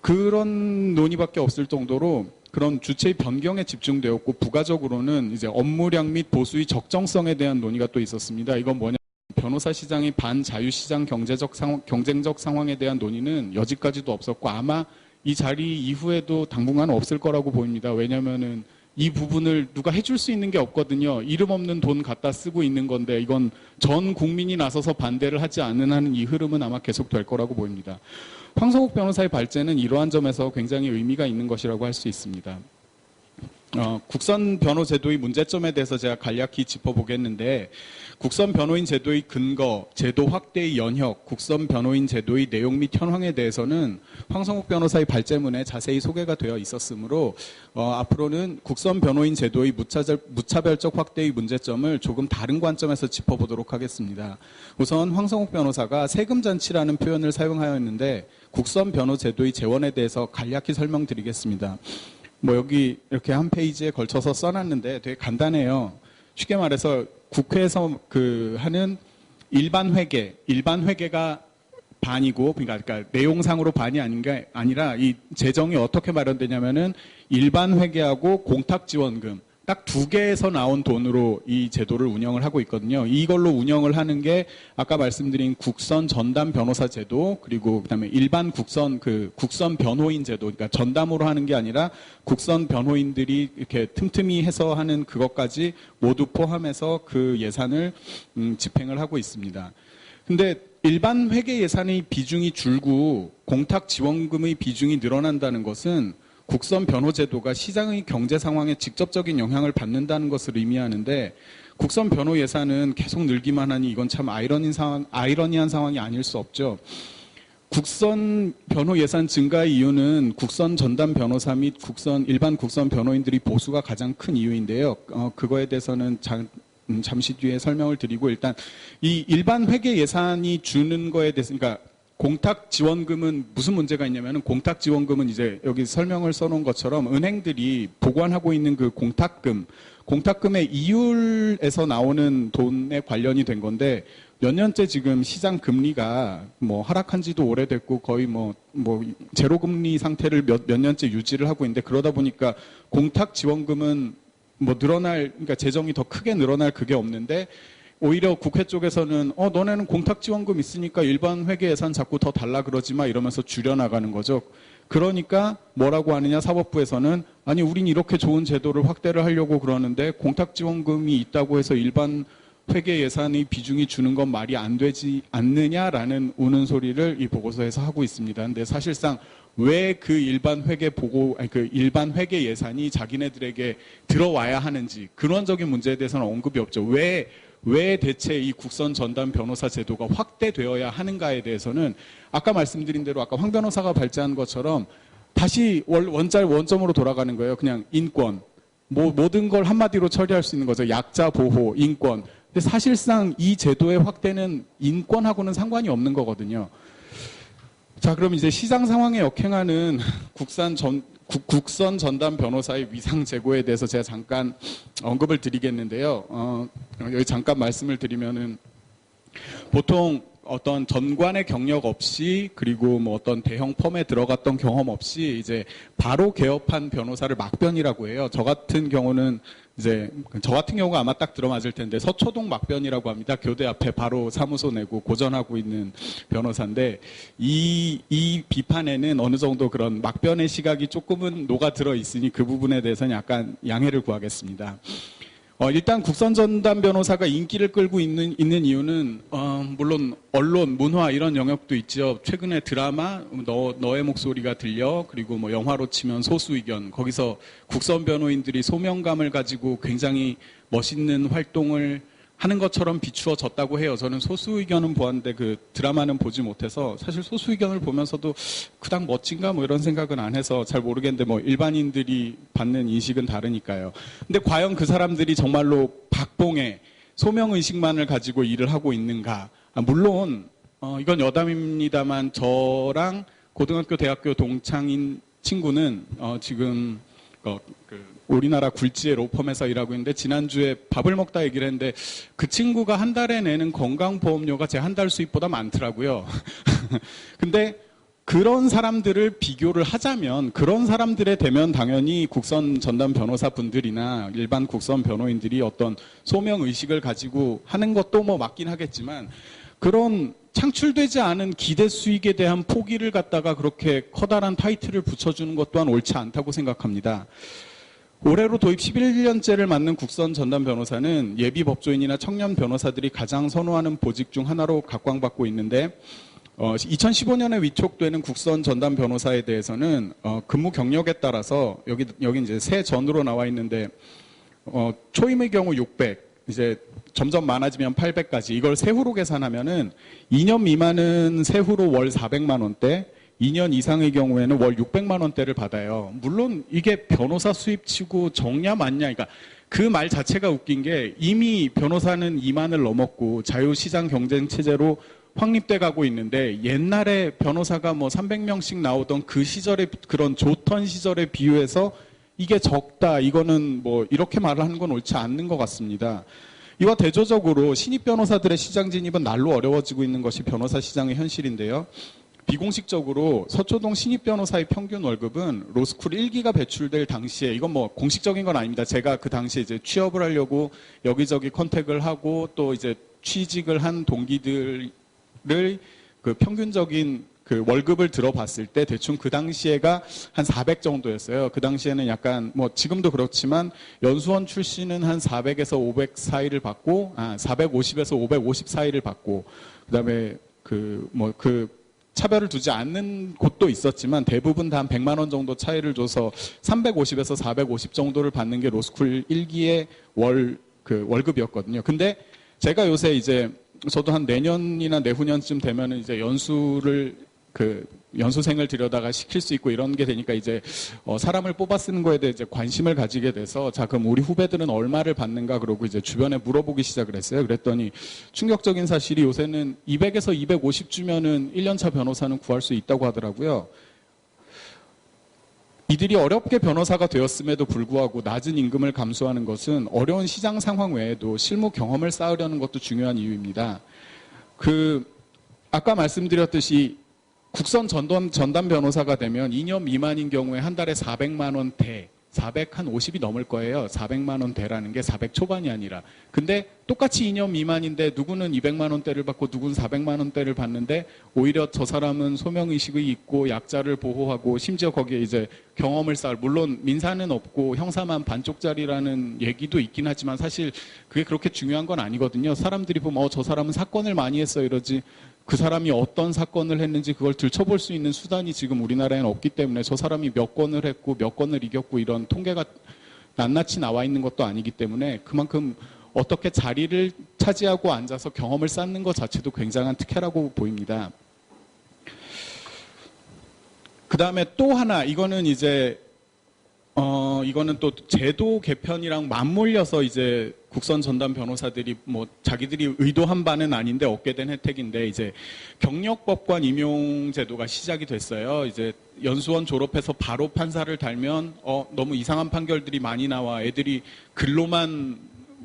그런 논의밖에 없을 정도로 그런 주체의 변경에 집중되었고, 부가적으로는 이제 업무량 및 보수의 적정성에 대한 논의가 또 있었습니다. 이건 뭐냐? 변호사 시장의 반자유시장 경쟁적 상황에 대한 논의는 여지까지도 없었고 아마 이 자리 이후에도 당분간 없을 거라고 보입니다. 왜냐하면은 이 부분을 누가 해줄 수 있는 게 없거든요. 이름 없는 돈 갖다 쓰고 있는 건데 이건 전 국민이 나서서 반대를 하지 않는 한은 이 흐름은 아마 계속될 거라고 보입니다. 황성욱 변호사의 발제는 이러한 점에서 굉장히 의미가 있는 것이라고 할 수 있습니다. 국선 변호 제도의 문제점에 대해서 제가 간략히 짚어보겠는데, 국선 변호인 제도의 근거, 제도 확대의 연혁, 국선 변호인 제도의 내용 및 현황에 대해서는 황성욱 변호사의 발제문에 자세히 소개가 되어 있었으므로 앞으로는 국선 변호인 제도의 무차별적 확대의 문제점을 조금 다른 관점에서 짚어보도록 하겠습니다. 우선 황성욱 변호사가 세금잔치라는 표현을 사용하였는데 국선 변호 제도의 재원에 대해서 간략히 설명드리겠습니다. 뭐 여기 이렇게 한 페이지에 걸쳐서 써놨는데 되게 간단해요. 쉽게 말해서 국회에서 하는 일반 회계가 반이고, 그러니까 내용상으로 반이 아닌 게 아니라 이 재정이 어떻게 마련되냐면은 일반 회계하고 공탁지원금 딱 두 개에서 나온 돈으로 이 제도를 운영을 하고 있거든요. 이걸로 운영을 하는 게 아까 말씀드린 국선 전담 변호사 제도, 그리고 그다음에 일반 국선 변호인 제도, 그러니까 전담으로 하는 게 아니라 국선 변호인들이 이렇게 틈틈이 해서 하는 그것까지 모두 포함해서 그 예산을 집행을 하고 있습니다. 근데 일반 회계 예산의 비중이 줄고 공탁 지원금의 비중이 늘어난다는 것은 국선 변호 제도가 시장의 경제 상황에 직접적인 영향을 받는다는 것을 의미하는데, 국선 변호 예산은 계속 늘기만 하니 이건 참 아이러니한 상황이 아닐 수 없죠. 국선 변호 예산 증가의 이유는 국선 전담 변호사 및 일반 국선 변호인들이 보수가 가장 큰 이유인데요. 그거에 대해서는 잠시 뒤에 설명을 드리고, 일단 이 일반 회계 예산이 주는 거에 대해서, 그러니까 공탁 지원금은 무슨 문제가 있냐면은, 공탁 지원금은 이제 여기 설명을 써놓은 것처럼 은행들이 보관하고 있는 그 공탁금의 이율에서 나오는 돈에 관련이 된 건데, 몇 년째 지금 시장 금리가 뭐 하락한 지도 오래됐고 거의 뭐 제로 금리 상태를 몇 년째 유지를 하고 있는데, 그러다 보니까 공탁 지원금은 뭐 그러니까 재정이 더 크게 늘어날 그게 없는데, 오히려 국회 쪽에서는 너네는 공탁 지원금 있으니까 일반 회계 예산 자꾸 더 달라 그러지 마 이러면서 줄여나가는 거죠. 그러니까 뭐라고 하느냐, 사법부에서는 아니 우린 이렇게 좋은 제도를 확대를 하려고 그러는데 공탁 지원금이 있다고 해서 일반 회계 예산의 비중이 주는 건 말이 안 되지 않느냐라는 우는 소리를 이 보고서에서 하고 있습니다. 근데 사실상 왜 그 일반 회계 예산이 자기네들에게 들어와야 하는지, 근원적인 문제에 대해서는 언급이 없죠. 왜 대체 이 국선 전담 변호사 제도가 확대되어야 하는가에 대해서는 아까 말씀드린 대로 아까 황 변호사가 발제한 것처럼 다시 원점으로 돌아가는 거예요. 그냥 인권, 모든 걸 한마디로 처리할 수 있는 거죠. 약자 보호, 인권. 근데 사실상 이 제도의 확대는 인권하고는 상관이 없는 거거든요. 자, 그럼 이제 시장 상황에 역행하는 국선 전담 변호사의 위상 제고에 대해서 제가 잠깐 언급을 드리겠는데요. 여기 잠깐 말씀을 드리면은, 보통 어떤 전관의 경력 없이 그리고 뭐 어떤 대형 펌에 들어갔던 경험 없이 이제 바로 개업한 변호사를 막변이라고 해요. 저 같은 경우는 이제 저 같은 경우가 아마 딱 들어맞을 텐데 서초동 막변이라고 합니다. 교대 앞에 바로 사무소 내고 고전하고 있는 변호사인데 이 비판에는 어느 정도 그런 막변의 시각이 조금은 녹아들어 있으니 그 부분에 대해서는 약간 양해를 구하겠습니다. 일단 국선전담 변호사가 인기를 끌고 있는 이유는 물론 언론, 문화 이런 영역도 있죠. 최근에 드라마 너의 목소리가 들려 그리고 뭐 영화로 치면 소수의견 거기서 국선 변호인들이 소명감을 가지고 굉장히 멋있는 활동을 하는 것처럼 비추어졌다고 해요. 저는 소수의견은 보았는데 그 드라마는 보지 못해서 사실 소수의견을 보면서도 그닥 멋진가 뭐 이런 생각은 안 해서 잘 모르겠는데 뭐 일반인들이 받는 인식은 다르니까요. 근데 과연 그 사람들이 정말로 박봉의 소명의식만을 가지고 일을 하고 있는가? 물론 이건 여담입니다만 저랑 고등학교, 대학교 동창인 친구는 지금 우리나라 굴지의 로펌에서 일하고 있는데 지난주에 밥을 먹다 얘기를 했는데 그 친구가 한 달에 내는 건강보험료가 제 한 달 수입보다 많더라고요. 근데 그런 사람들을 비교를 하자면 그런 사람들에 되면 당연히 국선 전담 변호사분들이나 일반 국선 변호인들이 어떤 소명의식을 가지고 하는 것도 뭐 맞긴 하겠지만 그런 창출되지 않은 기대 수익에 대한 포기를 갖다가 그렇게 커다란 타이틀을 붙여주는 것 또한 옳지 않다고 생각합니다. 올해로 도입 11년째를 맞는 국선 전담 변호사는 예비 법조인이나 청년 변호사들이 가장 선호하는 보직 중 하나로 각광받고 있는데 2015년에 위촉되는 국선 전담 변호사에 대해서는 근무 경력에 따라서 여기 이제 새 전으로 나와 있는데 초임의 경우 600 이제 점점 많아지면 800까지 이걸 세후로 계산하면은 2년 미만은 세후로 월 400만 원대 2년 이상의 경우에는 월 600만 원대를 받아요. 물론 이게 변호사 수입치고 적냐 맞냐, 그러니까 그 말 자체가 웃긴 게 이미 변호사는 2만을 넘었고 자유시장 경쟁 체제로 확립돼 가고 있는데 옛날에 변호사가 뭐 300명씩 나오던 그 시절의 그런 좋던 시절에 비유해서 이게 적다, 이거는 뭐 이렇게 말을 하는 건 옳지 않는 것 같습니다. 이와 대조적으로 신입 변호사들의 시장 진입은 날로 어려워지고 있는 것이 변호사 시장의 현실인데요. 비공식적으로 서초동 신입 변호사의 평균 월급은 로스쿨 1기가 배출될 당시에 이건 뭐 공식적인 건 아닙니다. 제가 그 당시에 이제 취업을 하려고 여기저기 컨택을 하고 또 이제 취직을 한 동기들을 그 평균적인 그 월급을 들어봤을 때 대충 그 당시에가 한 400 정도였어요. 그 당시에는 약간 뭐 지금도 그렇지만 연수원 출신은 한 400에서 500 사이를 받고 450에서 550 사이를 받고 그다음에 그 차별을 두지 않는 곳도 있었지만 대부분 다 한 100만 원 정도 차이를 줘서 350에서 450 정도를 받는 게 로스쿨 1기의 월급이었거든요. 근데 제가 요새 이제 저도 한 내년이나 내후년쯤 되면은 이제 연수생을 들여다가 시킬 수 있고 이런 게 되니까 이제 사람을 뽑아 쓰는 거에 대해 이제 관심을 가지게 돼서 자 그럼 우리 후배들은 얼마를 받는가 그러고 이제 주변에 물어보기 시작을 했어요. 그랬더니 충격적인 사실이 요새는 200에서 250 주면은 1년차 변호사는 구할 수 있다고 하더라고요. 이들이 어렵게 변호사가 되었음에도 불구하고 낮은 임금을 감수하는 것은 어려운 시장 상황 외에도 실무 경험을 쌓으려는 것도 중요한 이유입니다. 아까 말씀드렸듯이 국선 전담 변호사가 되면 2년 미만인 경우에 한 달에 400만 원대, 450이 넘을 거예요. 400만 원대라는 게 400 초반이 아니라. 근데 똑같이 2년 미만인데 누구는 200만 원대를 받고 누구는 400만 원대를 받는데 오히려 저 사람은 소명의식이 있고 약자를 보호하고 심지어 거기에 이제 경험을 쌓을, 물론 민사는 없고 형사만 반쪽짜리라는 얘기도 있긴 하지만 사실 그게 그렇게 중요한 건 아니거든요. 사람들이 보면 저 사람은 사건을 많이 했어 이러지 그 사람이 어떤 사건을 했는지 그걸 들춰볼 수 있는 수단이 지금 우리나라에는 없기 때문에 저 사람이 몇 건을 했고 몇 건을 이겼고 이런 통계가 낱낱이 나와 있는 것도 아니기 때문에 그만큼 어떻게 자리를 차지하고 앉아서 경험을 쌓는 것 자체도 굉장한 특혜라고 보입니다. 그 다음에 또 하나, 이거는 이제 이거는 또 제도 개편이랑 맞물려서 이제 국선 전담 변호사들이 뭐 자기들이 의도한 바는 아닌데 얻게 된 혜택인데 이제 경력법관 임용 제도가 시작이 됐어요. 이제 연수원 졸업해서 바로 판사를 달면 너무 이상한 판결들이 많이 나와 애들이 글로만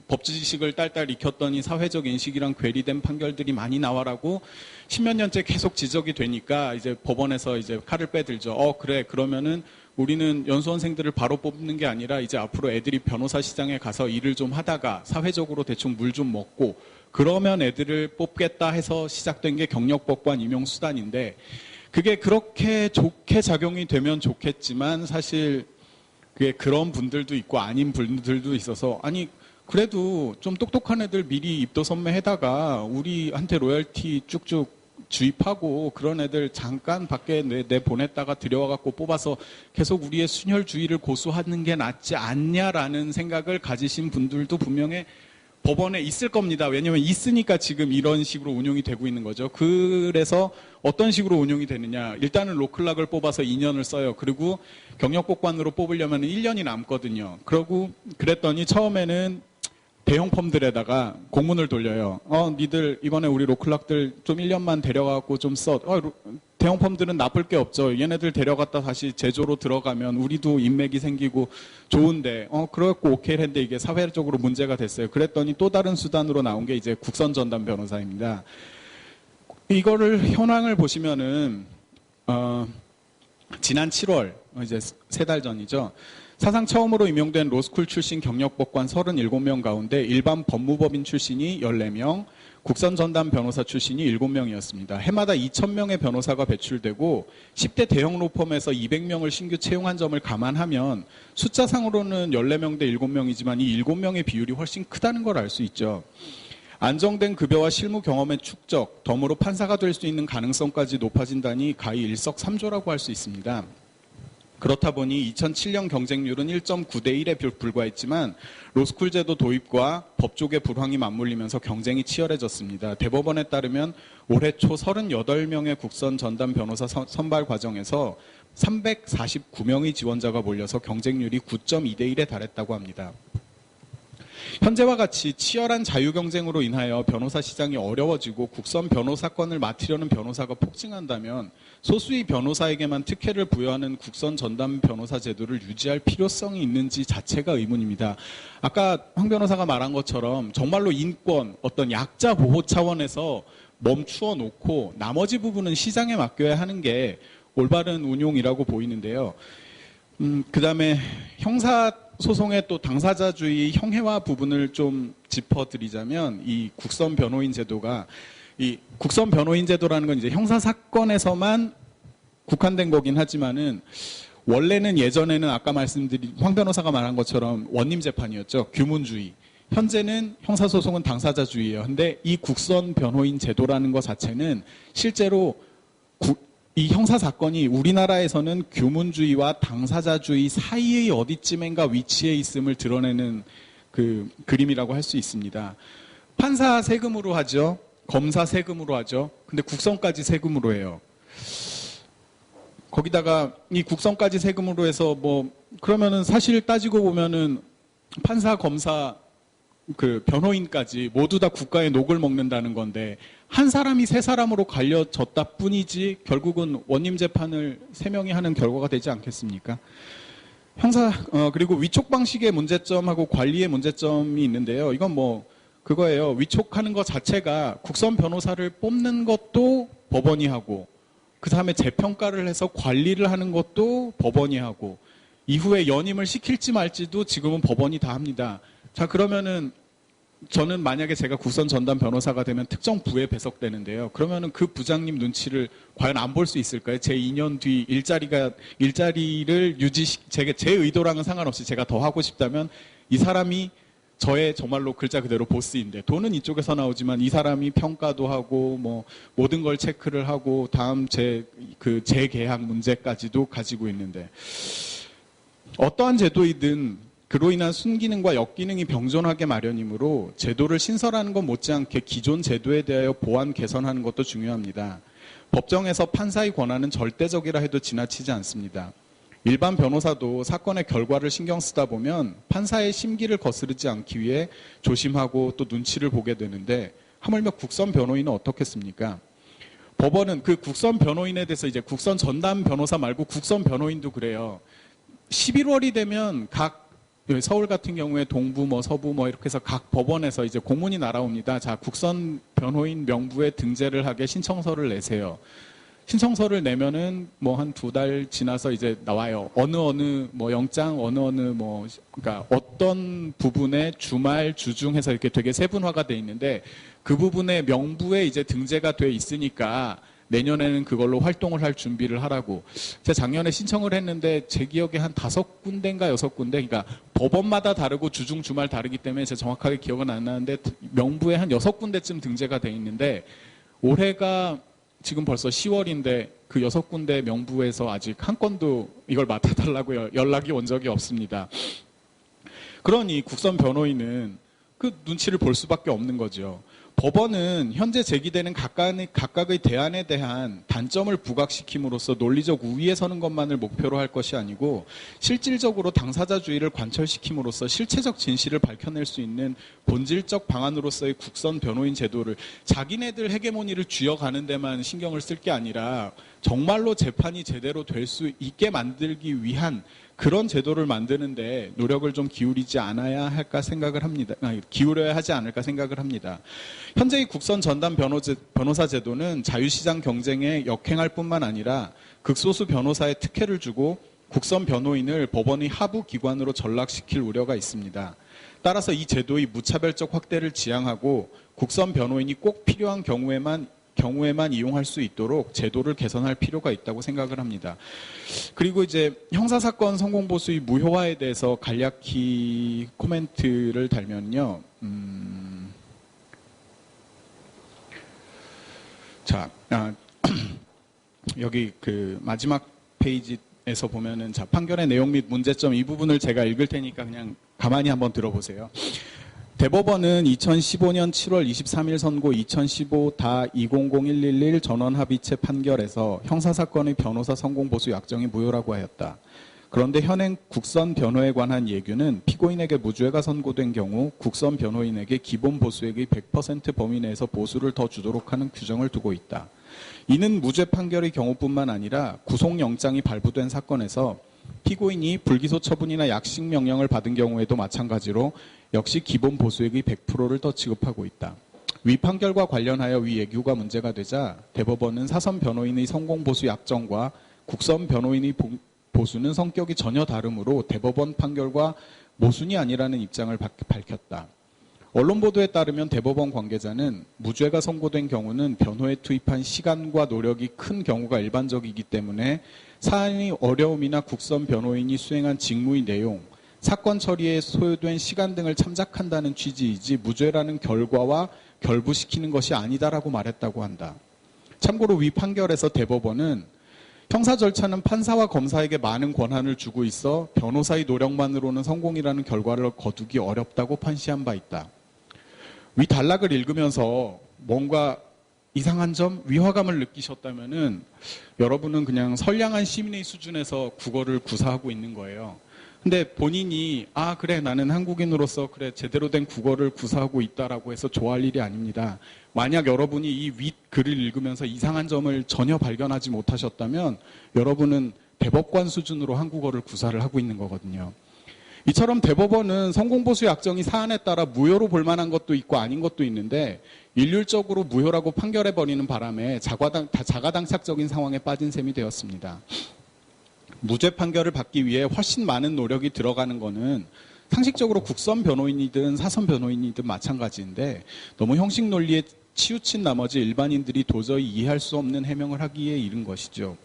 법 지식을 딸딸 익혔더니 사회적 인식이랑 괴리된 판결들이 많이 나와라고 십몇 년째 계속 지적이 되니까 이제 법원에서 이제 칼을 빼들죠. 그래, 그러면은 우리는 연수원생들을 바로 뽑는 게 아니라 이제 앞으로 애들이 변호사 시장에 가서 일을 좀 하다가 사회적으로 대충 물 좀 먹고 그러면 애들을 뽑겠다 해서 시작된 게 경력법관 임용 수단인데, 그게 그렇게 좋게 작용이 되면 좋겠지만 사실 그게 그런 분들도 있고 아닌 분들도 있어서, 아니 그래도 좀 똑똑한 애들 미리 입도 선매해다가 우리한테 로열티 쭉쭉 주입하고 그런 애들 잠깐 밖에 내보냈다가 들여와갖고 뽑아서 계속 우리의 순혈주의를 고수하는 게 낫지 않냐라는 생각을 가지신 분들도 분명히 법원에 있을 겁니다. 왜냐하면 있으니까 지금 이런 식으로 운용이 되고 있는 거죠. 그래서 어떤 식으로 운용이 되느냐. 일단은 로클락을 뽑아서 2년을 써요. 그리고 경력법관으로 뽑으려면 1년이 남거든요. 그랬더니 처음에는 대형 펌들에다가 공문을 돌려요. 니들 이번에 우리 로클락들 좀 1년만 데려가고 좀 써. 대형 펌들은 나쁠 게 없죠. 얘네들 데려갔다 다시 제조로 들어가면 우리도 인맥이 생기고 좋은데, 그래갖고 오케이 했는데 이게 사회적으로 문제가 됐어요. 그랬더니 또 다른 수단으로 나온 게 이제 국선전담 변호사입니다. 이거를 현황을 보시면은, 지난 7월, 이제 3달 전이죠. 사상 처음으로 임용된 로스쿨 출신 경력법관 37명 가운데 일반 법무법인 출신이 14명, 국선 전담 변호사 출신이 7명이었습니다. 해마다 2,000명의 변호사가 배출되고 10대 대형 로펌에서 200명을 신규 채용한 점을 감안하면 숫자상으로는 14명 대 7명이지만 이 7명의 비율이 훨씬 크다는 걸 알 수 있죠. 안정된 급여와 실무 경험의 축적, 덤으로 판사가 될 수 있는 가능성까지 높아진다니 가히 일석삼조라고 할 수 있습니다. 그렇다 보니 2007년 경쟁률은 1.9대 1에 불과했지만 로스쿨 제도 도입과 법조계 불황이 맞물리면서 경쟁이 치열해졌습니다. 대법원에 따르면 올해 초 38명의 국선 전담 변호사 선발 과정에서 349명의 지원자가 몰려서 경쟁률이 9.2대 1에 달했다고 합니다. 현재와 같이 치열한 자유경쟁으로 인하여 변호사 시장이 어려워지고 국선 변호사권을 맡으려는 변호사가 폭증한다면 소수의 변호사에게만 특혜를 부여하는 국선 전담 변호사 제도를 유지할 필요성이 있는지 자체가 의문입니다. 아까 황 변호사가 말한 것처럼 정말로 인권, 어떤 약자 보호 차원에서 멈추어 놓고 나머지 부분은 시장에 맡겨야 하는 게 올바른 운용이라고 보이는데요. 그 다음에 형사소송의 또 당사자주의 형해화 부분을 좀 짚어드리자면 이 국선 변호인 제도가 이 국선 변호인 제도라는 건 이제 형사사건에서만 국한된 거긴 하지만은 원래는 예전에는 아까 말씀드린 황 변호사가 말한 것처럼 원님 재판이었죠. 규문주의. 현재는 형사소송은 당사자주의예요. 근데 이 국선 변호인 제도라는 것 자체는 실제로 이 형사사건이 우리나라에서는 규문주의와 당사자주의 사이의 어디쯤인가 위치해 있음을 드러내는 그 그림이라고 할 수 있습니다. 판사 세금으로 하죠. 검사 세금으로 하죠. 근데 국선까지 세금으로 해요. 거기다가 이 국선까지 세금으로 해서 그러면은 사실 따지고 보면은 판사, 검사, 변호인까지 모두 다 국가의 녹을 먹는다는 건데 한 사람이 세 사람으로 갈려졌다 뿐이지 결국은 원님 재판을 3명이 하는 결과가 되지 않겠습니까? 그리고 위촉 방식의 문제점하고 관리의 문제점이 있는데요. 이건 그거예요. 위촉하는 것 자체가 국선 변호사를 뽑는 것도 법원이 하고 그 다음에 재평가를 해서 관리를 하는 것도 법원이 하고 이후에 연임을 시킬지 말지도 지금은 법원이 다 합니다. 자, 그러면은 저는 만약에 제가 국선 전담 변호사가 되면 특정 부에 배석되는데요. 그러면은 그 부장님 눈치를 과연 안 볼 수 있을까요? 제 2년 뒤 일자리를 제 의도랑은 상관없이 제가 더 하고 싶다면 이 사람이 저의 정말로 글자 그대로 보스인데 돈은 이쪽에서 나오지만 이 사람이 평가도 하고 모든 걸 체크를 하고 다음 재계약 문제까지도 가지고 있는데 어떠한 제도이든 그로 인한 순기능과 역기능이 병존하게 마련이므로 제도를 신설하는 것 못지않게 기존 제도에 대하여 보완 개선하는 것도 중요합니다. 법정에서 판사의 권한은 절대적이라 해도 지나치지 않습니다. 일반 변호사도 사건의 결과를 신경 쓰다 보면 판사의 심기를 거스르지 않기 위해 조심하고 또 눈치를 보게 되는데 하물며 국선 변호인은 어떻겠습니까? 법원은 그 국선 변호인에 대해서 이제 국선 전담 변호사 말고 국선 변호인도 그래요. 11월이 되면 각 서울 같은 경우에 동부 뭐 서부 뭐 이렇게 해서 각 법원에서 이제 공문이 날아옵니다. 자, 국선 변호인 명부에 등재를 하게 신청서를 내세요. 신청서를 내면은 뭐 한 2달 지나서 이제 나와요. 어느 뭐 영장 어느 뭐 그러니까 어떤 부분에 주말 주중해서 이렇게 되게 세분화가 돼 있는데 그 부분에 명부에 이제 등재가 돼 있으니까 내년에는 그걸로 활동을 할 준비를 하라고. 제가 작년에 신청을 했는데 제 기억에 한 5군데인가 6군데, 그러니까 법원마다 다르고 주중 주말 다르기 때문에 제가 정확하게 기억은 안 나는데 명부에 한 6군데쯤 등재가 돼 있는데 올해가 지금 벌써 10월인데 그 6군데 명부에서 아직 한 건도 이걸 맡아달라고 연락이 온 적이 없습니다. 그러니 국선 변호인은 그 눈치를 볼 수밖에 없는 거죠. 법원은 현재 제기되는 각각의 대안에 대한 단점을 부각시킴으로써 논리적 우위에 서는 것만을 목표로 할 것이 아니고 실질적으로 당사자주의를 관철시킴으로써 실체적 진실을 밝혀낼 수 있는 본질적 방안으로서의 국선 변호인 제도를 자기네들 헤게모니를 쥐어가는 데만 신경을 쓸 게 아니라 정말로 재판이 제대로 될 수 있게 만들기 위한 그런 제도를 만드는데 노력을 좀 기울이지 않아야 할까 생각을 합니다. 기울여야 하지 않을까 생각을 합니다. 현재의 국선 전담 변호사 제도는 자유시장 경쟁에 역행할 뿐만 아니라 극소수 변호사에 특혜를 주고 국선 변호인을 법원의 하부 기관으로 전락시킬 우려가 있습니다. 따라서 이 제도의 무차별적 확대를 지향하고 국선 변호인이 꼭 필요한 경우에만 이용할 수 있도록 제도를 개선할 필요가 있다고 생각을 합니다. 그리고 이제 형사사건 성공보수의 무효화에 대해서 간략히 코멘트를 달면요. 자, 여기 그 마지막 페이지에서 보면은 자, 판결의 내용 및 문제점 이 부분을 제가 읽을 테니까 그냥 가만히 한번 들어보세요. 대법원은 2015년 7월 23일 선고 2015-200111 전원합의체 판결에서 형사사건의 변호사 성공보수 약정이 무효라고 하였다. 그런데 현행 국선 변호에 관한 예규는 피고인에게 무죄가 선고된 경우 국선 변호인에게 기본 보수액의 100% 범위 내에서 보수를 더 주도록 하는 규정을 두고 있다. 이는 무죄 판결의 경우뿐만 아니라 구속영장이 발부된 사건에서 피고인이 불기소 처분이나 약식 명령을 받은 경우에도 마찬가지로 역시 기본 보수액의 100%를 더 지급하고 있다. 위 판결과 관련하여 위 예규가 문제가 되자 대법원은 사선 변호인의 성공보수 약정과 국선 변호인의 보수는 성격이 전혀 다르므로 대법원 판결과 모순이 아니라는 입장을 밝혔다. 언론 보도에 따르면 대법원 관계자는 무죄가 선고된 경우는 변호에 투입한 시간과 노력이 큰 경우가 일반적이기 때문에 사안의 어려움이나 국선 변호인이 수행한 직무의 내용, 사건 처리에 소요된 시간 등을 참작한다는 취지이지 무죄라는 결과와 결부시키는 것이 아니다라고 말했다고 한다. 참고로 위 판결에서 대법원은 형사 절차는 판사와 검사에게 많은 권한을 주고 있어 변호사의 노력만으로는 성공이라는 결과를 거두기 어렵다고 판시한 바 있다. 위 단락을 읽으면서 뭔가 이상한 점, 위화감을 느끼셨다면은 여러분은 그냥 선량한 시민의 수준에서 국어를 구사하고 있는 거예요. 근데 본인이 그래 나는 한국인으로서 그래 제대로 된 국어를 구사하고 있다라고 해서 좋아할 일이 아닙니다. 만약 여러분이 이 윗 글을 읽으면서 이상한 점을 전혀 발견하지 못하셨다면 여러분은 대법관 수준으로 한국어를 구사를 하고 있는 거거든요. 이처럼 대법원은 성공보수 약정이 사안에 따라 무효로 볼 만한 것도 있고 아닌 것도 있는데 일률적으로 무효라고 판결해버리는 바람에 자가당착적인 상황에 빠진 셈이 되었습니다. 무죄 판결을 받기 위해 훨씬 많은 노력이 들어가는 것은 상식적으로 국선 변호인이든 사선 변호인이든 마찬가지인데 너무 형식 논리에 치우친 나머지 일반인들이 도저히 이해할 수 없는 해명을 하기에 이른 것이죠.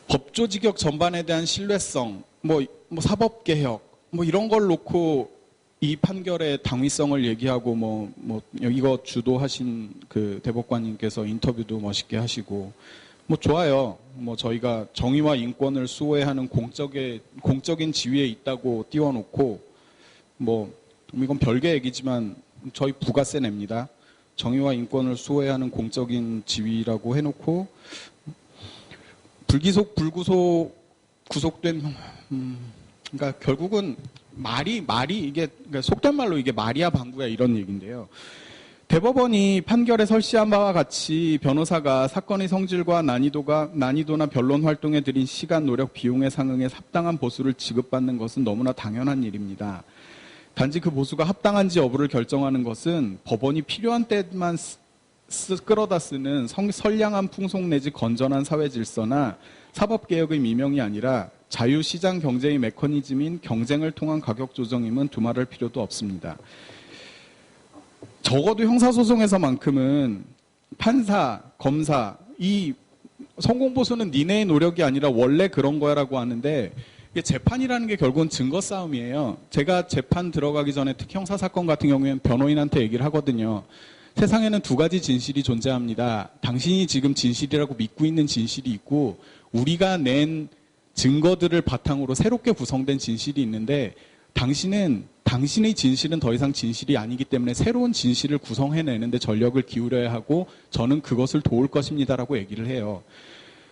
법조직역 전반에 대한 신뢰성, 사법개혁, 이런 걸 놓고 이 판결의 당위성을 얘기하고 이거 주도하신 그 대법관님께서 인터뷰도 멋있게 하시고 좋아요. 저희가 정의와 인권을 수호해야 하는 공적인 지위에 있다고 띄워놓고 이건 별개 얘기지만 저희 부가세 냅니다. 정의와 인권을 수호해야 하는 공적인 지위라고 해놓고 불기소, 불구속, 구속된 그러니까 결국은 말이 이게 그러니까 속된 말로 이게 말이야 방구야 이런 얘기인데요. 대법원이 판결에 설시한 바와 같이 변호사가 사건의 성질과 난이도나 변론 활동에 들인 시간, 노력, 비용에 상응해 합당한 보수를 지급받는 것은 너무나 당연한 일입니다. 단지 그 보수가 합당한지 여부를 결정하는 것은 법원이 필요한 때만 끌어다 쓰는 선량한 풍속 내지 건전한 사회 질서나 사법개혁의 미명이 아니라 자유시장 경제의 메커니즘인 경쟁을 통한 가격 조정임은 두말할 필요도 없습니다. 적어도 형사소송에서만큼은 판사, 검사, 이 성공보수는 니네의 노력이 아니라 원래 그런 거야라고 하는데 이게 재판이라는 게 결국은 증거 싸움이에요. 제가 재판 들어가기 전에 특히 형사사건 같은 경우에는 변호인한테 얘기를 하거든요. 세상에는 두 가지 진실이 존재합니다. 당신이 지금 진실이라고 믿고 있는 진실이 있고 우리가 낸 증거들을 바탕으로 새롭게 구성된 진실이 있는데 당신의 진실은 더 이상 진실이 아니기 때문에 새로운 진실을 구성해내는데 전력을 기울여야 하고 저는 그것을 도울 것입니다라고 얘기를 해요.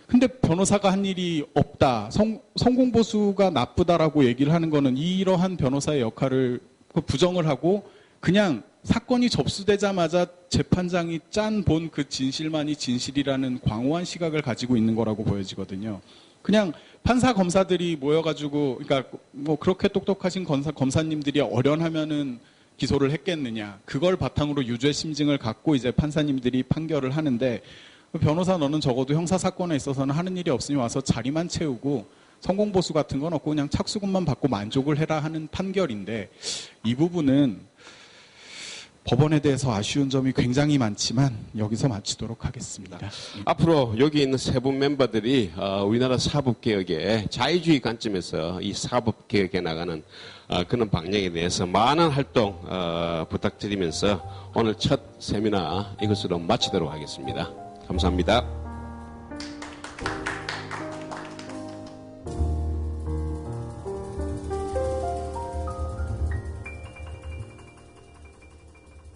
근데 변호사가 한 일이 없다. 성공보수가 나쁘다라고 얘기를 하는 거는 이러한 변호사의 역할을 부정을 하고 그냥 사건이 접수되자마자 재판장이 짠 본 그 진실만이 진실이라는 광호한 시각을 가지고 있는 거라고 보여지거든요. 그냥 판사 검사들이 모여가지고 그러니까 뭐 그렇게 똑똑하신 검사님들이 어련하면은 기소를 했겠느냐. 그걸 바탕으로 유죄 심증을 갖고 이제 판사님들이 판결을 하는데 변호사 너는 적어도 형사 사건에 있어서는 하는 일이 없으니 와서 자리만 채우고 성공보수 같은 건 없고 그냥 착수금만 받고 만족을 해라 하는 판결인데 이 부분은 법원에 대해서 아쉬운 점이 굉장히 많지만 여기서 마치도록 하겠습니다. 앞으로 여기 있는 세 분 멤버들이 우리나라 사법개혁의 자유주의 관점에서 이 사법개혁에 나가는 그런 방향에 대해서 많은 활동 부탁드리면서 오늘 첫 세미나 이것으로 마치도록 하겠습니다. 감사합니다.